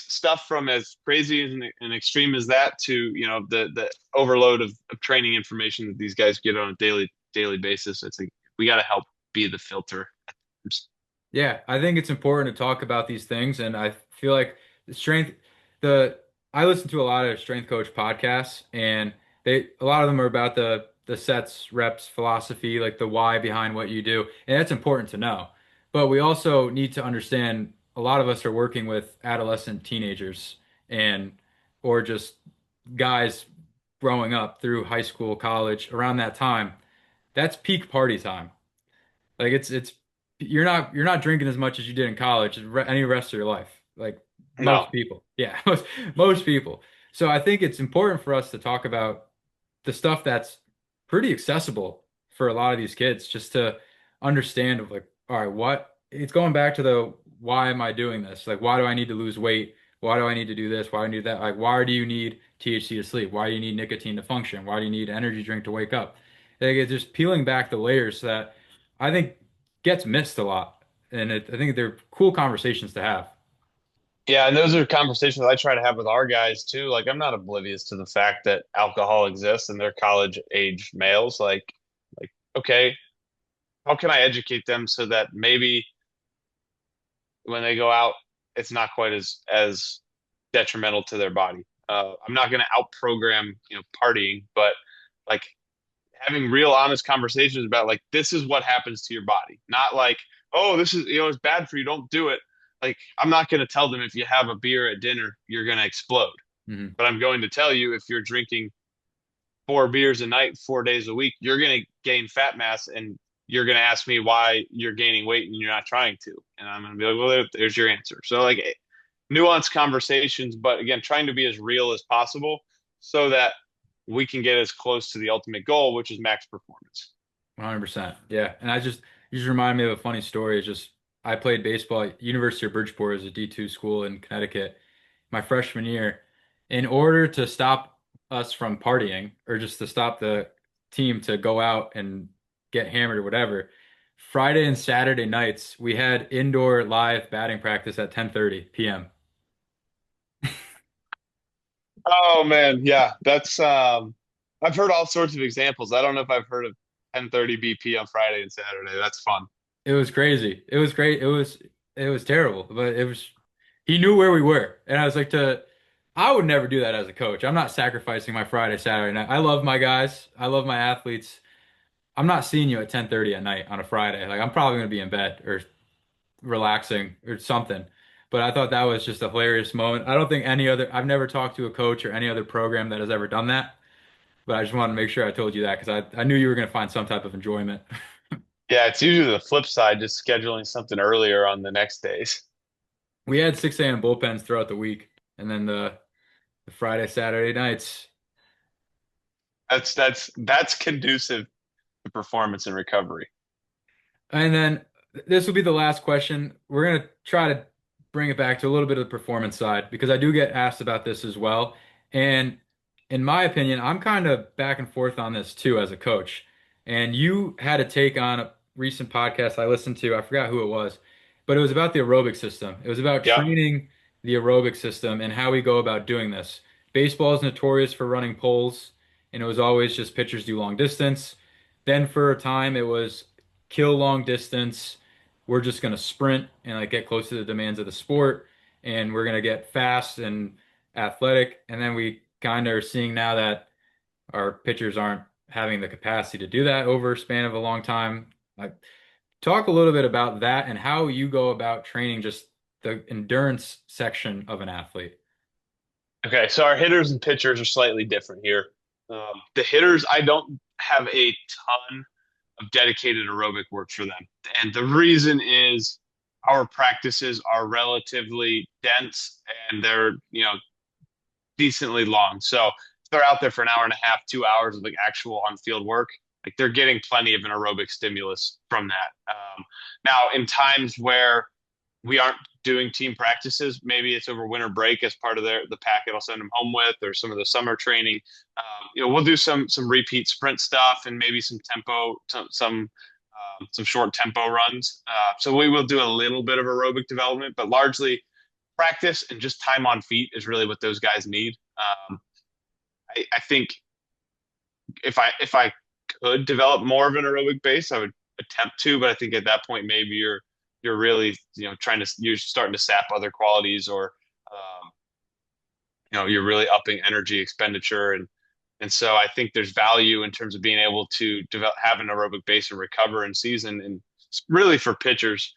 stuff from as crazy and extreme as that to the overload of training information that these guys get on a daily basis. It's like we got to help be the filter. Yeah, I think it's important to talk about these things, and I feel like the strength, the I listen to a lot of strength coach podcasts, and a lot of them are about the sets, reps, philosophy, like the why behind what you do, and that's important to know. But we also need to understand a lot of us are working with adolescent teenagers and or just guys growing up through high school, college, around that time. That's peak party time. Like it's you're not drinking as much as you did in college any rest of your life. Like No, most people. Yeah, most people. So I think it's important for us to talk about the stuff that's pretty accessible for a lot of these kids just to understand of like, all right, what it's going back to the why am I doing this? Like why do I need to lose weight? Why do I need to do this? Why do I need that? Like why do you need THC to sleep? Why do you need nicotine to function? Why do you need an energy drink to wake up? Like it's just peeling back the layers that I think gets missed a lot. And I think they're cool conversations to have. yeah, and those are conversations I try to have with our guys too. Like I'm not oblivious to the fact that alcohol exists and they're college age males. Like okay, how can I educate them so that maybe when they go out, it's not quite as detrimental to their body. I'm not going to out program partying, but like having real honest conversations about like this is what happens to your body, not like oh this is it's bad for you, don't do it. Like I'm not going to tell them if you have a beer at dinner you're going to explode, Hmm. but I'm going to tell you if you're drinking 4 beers a night 4 days a week you're going to gain fat mass and you're going to ask me why you're gaining weight and you're not trying to, and I'm going to be like well there's your answer. So like nuanced conversations, but again, trying to be as real as possible so that we can get as close to the ultimate goal, which is max performance. 100%. Yeah. And you just remind me of a funny story. It's just, I played baseball at University of Bridgeport as a D2 school in Connecticut my freshman year. In order to stop us from partying or just to stop the team to go out and get hammered or whatever, Friday and Saturday nights, we had indoor live batting practice at 10:30 p.m. Oh man, yeah, that's I've heard all sorts of examples. I don't know if I've heard of 10:30 BP on Friday and Saturday. That's fun. It was crazy. It was great. It was terrible, but he knew where we were. And I was like I would never do that as a coach. I'm not sacrificing my Friday, Saturday night. I love my guys. I love my athletes. I'm not seeing you at 10:30 at night on a Friday. Like I'm probably gonna be in bed or relaxing or something. But I thought that was just a hilarious moment. I don't think I've never talked to a coach or any other program that has ever done that. But I just wanted to make sure I told you that because I knew you were going to find some type of enjoyment. Yeah, it's usually the flip side, just scheduling something earlier on the next days. We had 6 a.m. bullpens throughout the week, and then the Friday, Saturday nights. That's conducive to performance and recovery. And then this will be the last question. We're going to try to bring it back to a little bit of the performance side because I do get asked about this as well. And in my opinion, I'm kind of back and forth on this too as a coach. And you had a take on a recent podcast I listened to. I forgot who it was, but it was about the aerobic system. It was about Yep. training the aerobic system and how we go about doing this. Baseball is notorious for running poles, and it was always just pitchers do long distance. Then for a time, it was kill long distance. We're just going to sprint and like get close to the demands of the sport, and we're going to get fast and athletic. And then we kind of are seeing now that our pitchers aren't having the capacity to do that over a span of a long time. Like, talk a little bit about that and how you go about training just the endurance section of an athlete. Okay, so our hitters and pitchers are slightly different here. The hitters, I don't have a ton of dedicated aerobic work for them. And the reason is our practices are relatively dense and they're, decently long. So if they're out there for an hour and a half, 2 hours of like actual on-field work, like they're getting plenty of an aerobic stimulus from that. Now, in times where we aren't doing team practices, maybe it's over winter break as part of the packet I'll send them home with, or some of the summer training. We'll do some repeat sprint stuff and maybe some tempo, some short tempo runs. So we will do a little bit of aerobic development, but largely practice and just time on feet is really what those guys need. I think if I could develop more of an aerobic base, I would attempt to, but I think at that point maybe you're really you're starting to sap other qualities, or you're really upping energy expenditure, and so I think there's value in terms of being able to have an aerobic base and recover in season, and really for pitchers,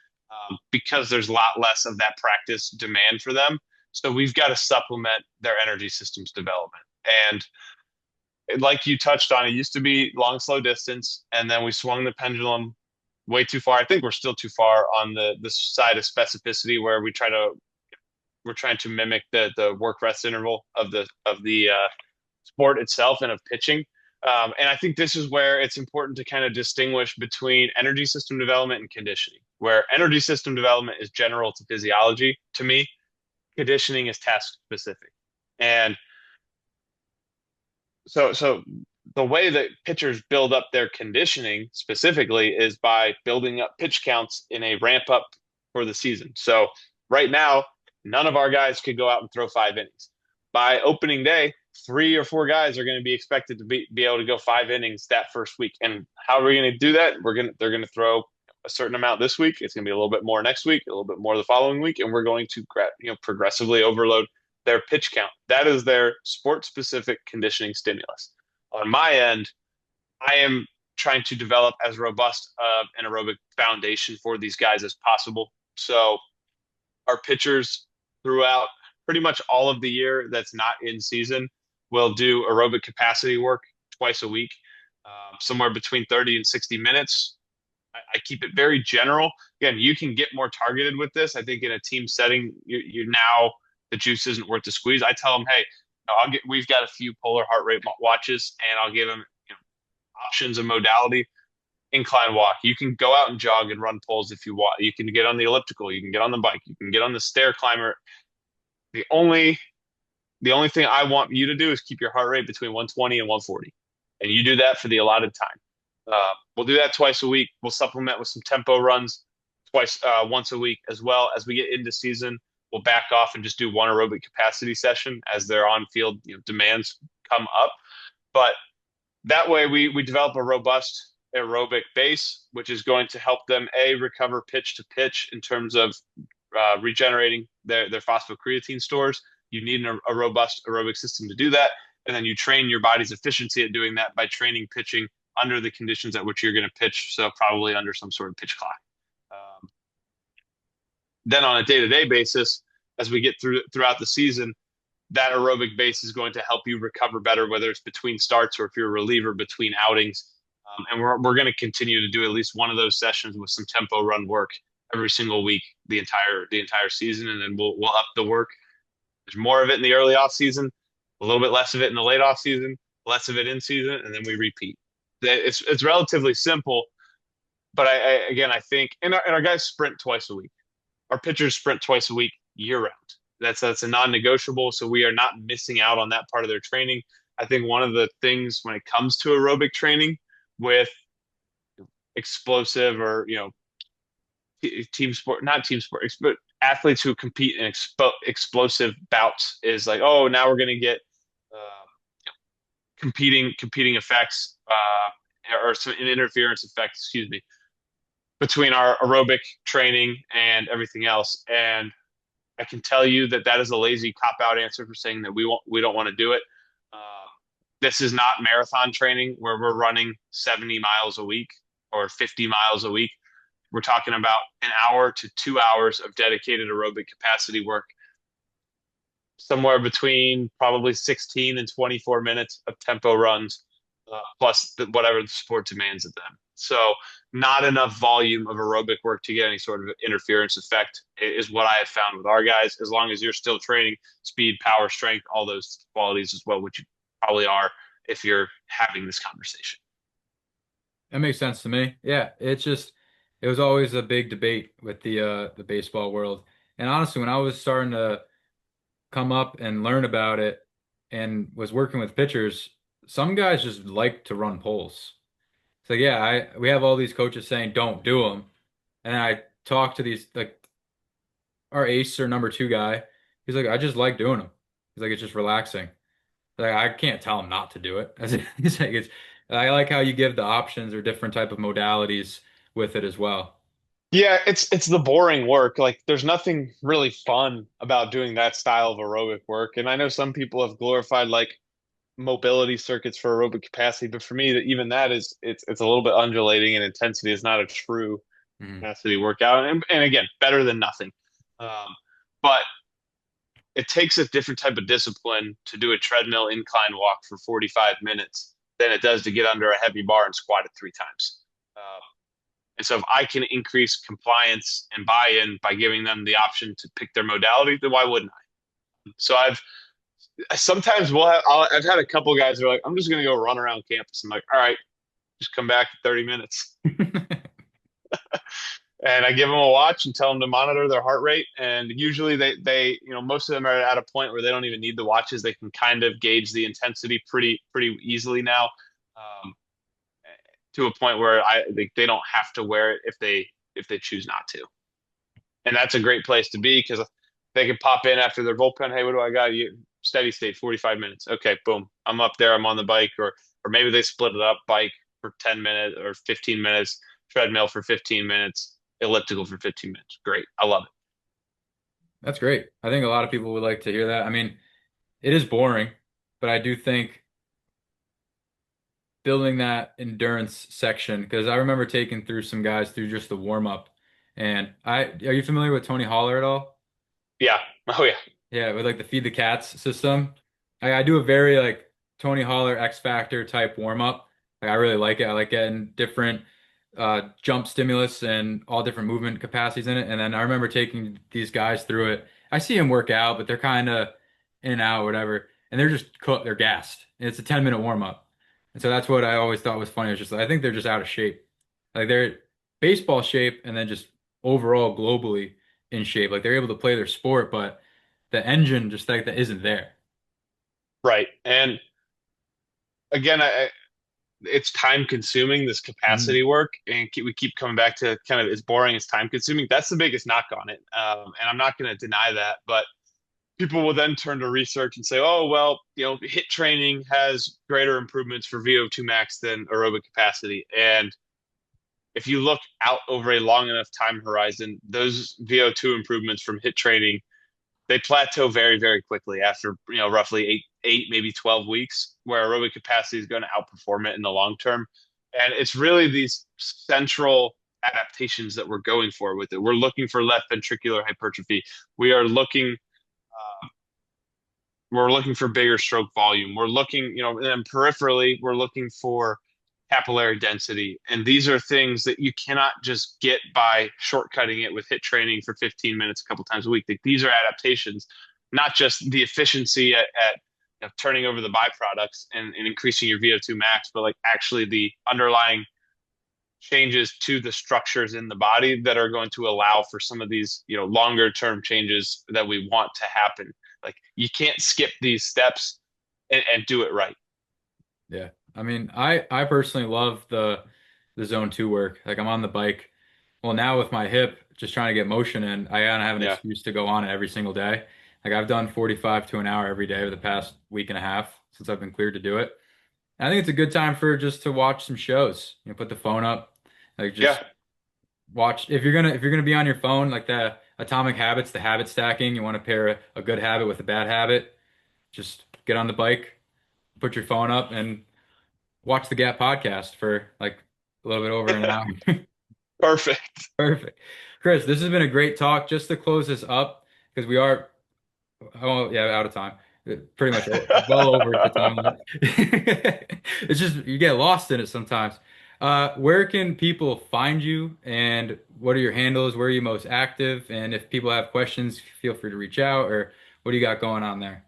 because there's a lot less of that practice demand for them. So we've got to supplement their energy systems development. And like you touched on, it used to be long, slow distance, and then we swung the pendulum way too far. I think we're still too far on the side of specificity, where we're trying to mimic the work rest interval of the sport itself and of pitching. And I think this is where it's important to kind of distinguish between energy system development and conditioning, where energy system development is general to physiology to me, conditioning is task specific. And so the way that pitchers build up their conditioning specifically is by building up pitch counts in a ramp up for the season. So right now, none of our guys could go out and throw 5 innings. By opening day, 3 or 4 guys are going to be expected to be able to go 5 innings that first week. And how are we going to do that? They're going to throw a certain amount this week. It's going to be a little bit more next week, a little bit more the following week, and we're going to progressively overload their pitch count. That is their sport specific conditioning stimulus. On my end, I am trying to develop as robust an aerobic foundation for these guys as possible. So our pitchers throughout pretty much all of the year that's not in season will do aerobic capacity work twice a week, somewhere between 30 and 60 minutes. I keep it very general. Again, you can get more targeted with this. I think in a team setting, you now the juice isn't worth the squeeze. I tell them, hey, we've got a few polar heart rate watches, and I'll give them options of modality. Incline walk. You can go out and jog and run poles if you want. You can get on the elliptical. You can get on the bike. You can get on the stair climber. The only thing I want you to do is keep your heart rate between 120 and 140, and you do that for the allotted time. We'll do that twice a week. We'll supplement with some tempo runs once a week as well. As we get into season, we'll back off and just do one aerobic capacity session as their on-field demands come up. But that way, we develop a robust aerobic base, which is going to help them recover pitch to pitch in terms of regenerating their phosphocreatine stores. You need a robust aerobic system to do that, and then you train your body's efficiency at doing that by training pitching under the conditions at which you're going to pitch. So probably under some sort of pitch clock. Then on a day-to-day basis, as we get throughout the season, that aerobic base is going to help you recover better, whether it's between starts or if you're a reliever between outings. And we're going to continue to do at least one of those sessions with some tempo run work every single week, the entire season, and then we'll up the work. There's more of it in the early off season, a little bit less of it in the late off season, less of it in season, and then we repeat. It's relatively simple, but I think and our guys sprint twice a week. Our pitchers sprint twice a week year round. That's a non-negotiable, so we are not missing out on that part of their training. I think one of the things when it comes to aerobic training with explosive or team sport, not team sport, but athletes who compete in explosive bouts is like, oh, now we're going to get competing effects or some interference effects, excuse me, between our aerobic training and everything else. And I can tell you that is a lazy cop-out answer for saying that we don't want to do it. This is not marathon training where we're running 70 miles a week or 50 miles a week. We're talking about an hour to 2 hours of dedicated aerobic capacity work, somewhere between probably 16 and 24 minutes of tempo runs, plus whatever the sport demands of them. So not enough volume of aerobic work to get any sort of interference effect is what I have found with our guys, as long as you're still training speed, power, strength, all those qualities as well, which you probably are if you're having this conversation. That makes sense to me. Yeah, it was always a big debate with the baseball world. And honestly, when I was starting to come up and learn about it and was working with pitchers, some guys just like to run polls. So yeah, we have all these coaches saying don't do them, and I talk to these like our ace or number two guy. He's like, I just like doing them. He's like, it's just relaxing. Like I can't tell him not to do it. He's like, I like how you give the options or different type of modalities with it as well. Yeah, it's the boring work. Like there's nothing really fun about doing that style of aerobic work. And I know some people have glorified like mobility circuits for aerobic capacity, but for me, even that is it's a little bit undulating and intensity is not a true Mhm. capacity workout. And again, better than nothing. Um, but it takes a different type of discipline to do a treadmill incline walk for 45 minutes than it does to get under a heavy bar and squat it 3 times. And so if I can increase compliance and buy-in by giving them the option to pick their modality, then why wouldn't I? So I sometimes I've had a couple guys who are like, I'm just going to go run around campus. I'm like, all right, just come back in 30 minutes. And I give them a watch and tell them to monitor their heart rate. And usually most of them are at a point where they don't even need the watches. They can kind of gauge the intensity pretty easily now, to a point where they don't have to wear it if they choose not to. And that's a great place to be because they can pop in after their bullpen. Hey, what do I got? You steady state, 45 minutes. Okay, boom. I'm up there. I'm on the bike, or maybe they split it up: bike for 10 minutes or 15 minutes, treadmill for 15 minutes, elliptical for 15 minutes. Great. I love it. That's great. I think a lot of people would like to hear that. I mean, it is boring, but I do think building that endurance section, because I remember taking through some guys through just the warm up. And are you familiar with Tony Holler at all? Yeah. Oh yeah. Yeah, with like the feed the cats system. I do a very like Tony Holler X Factor type warm up. Like I really like it. I like getting different jump stimulus and all different movement capacities in it. And then I remember taking these guys through it. I see them work out, but they're kind of in and out, whatever. And they're just cooked, they're gassed. And it's a 10-minute warm up. And so that's what I always thought was funny. It's just I think they're just out of shape. Like they're baseball shape and then just overall globally in shape. Like they're able to play their sport, but the engine just that isn't there. Right. And again, it's time consuming, this capacity work, and we keep coming back to kind of it's boring, it's time consuming. That's the biggest knock on it. And I'm not going to deny that, but people will then turn to research and say, oh, well, hit training has greater improvements for VO2 max than aerobic capacity. And if you look out over a long enough time horizon, those VO2 improvements from hit training, they plateau very, very quickly after, roughly eight, maybe 12 weeks, where aerobic capacity is going to outperform it in the long term. And it's really these central adaptations that we're going for with it. We're looking for left ventricular hypertrophy. We're looking for bigger stroke volume. We're looking, and peripherally, we're looking for capillary density. And these are things that you cannot just get by shortcutting it with hit training for 15 minutes a couple times a week. Like, these are adaptations, not just the efficiency at turning over the byproducts and increasing your VO2 max, but like actually the underlying changes to the structures in the body that are going to allow for some of these, longer term changes that we want to happen. Like, you can't skip these steps and do it right. Yeah. I mean, I personally love the zone 2 work. Like, I'm on the bike. Well, now with my hip, just trying to get motion in, I gotta have an excuse to go on it every single day. Like, I've done 45 to an hour every day over the past week and a half since I've been cleared to do it. I think it's a good time for just to watch some shows. Put the phone up, like, just watch. If you're gonna be on your phone, like the Atomic Habits, the habit stacking, you want to pair a good habit with a bad habit. Just get on the bike, put your phone up, and watch the Gap podcast for like a little bit over an hour. Perfect. Perfect. Chris, this has been a great talk. Just to close this up, because we are, out of time. Pretty much well over the time limit. It's just, you get lost in it sometimes. Where can people find you, and what are your handles? Where are you most active? And if people have questions, feel free to reach out, or what do you got going on there?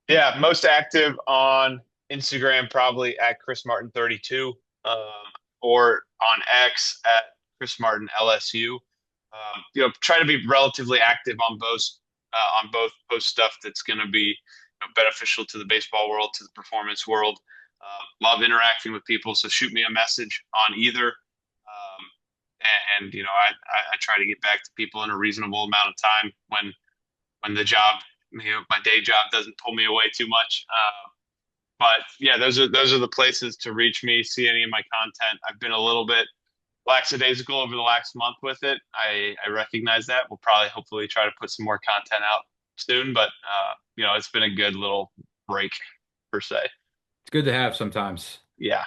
Yeah, most active on Instagram, probably at Chris Martin 32, or on X at Chris Martin LSU. Try to be relatively active on both post stuff that's going to be beneficial to the baseball world, to the performance world. Love interacting with people, so shoot me a message on either. I try to get back to people in a reasonable amount of time when the job, my day job doesn't pull me away too much. But yeah, those are the places to reach me, see any of my content. I've been a little bit lackadaisical over the last month with it. I recognize that. We'll probably hopefully try to put some more content out soon, but it's been a good little break per se. It's good to have sometimes. Yeah.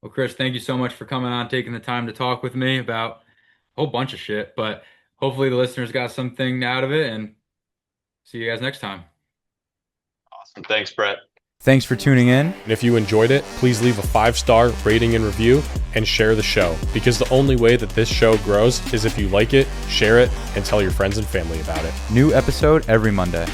Well, Chris, thank you so much for coming on, taking the time to talk with me about a whole bunch of shit, but hopefully the listeners got something out of it, and see you guys next time. Awesome. Thanks, Brett. Thanks for tuning in. And if you enjoyed it, please leave a 5-star rating and review and share the show, because the only way that this show grows is if you like it, share it, and tell your friends and family about it. New episode every Monday.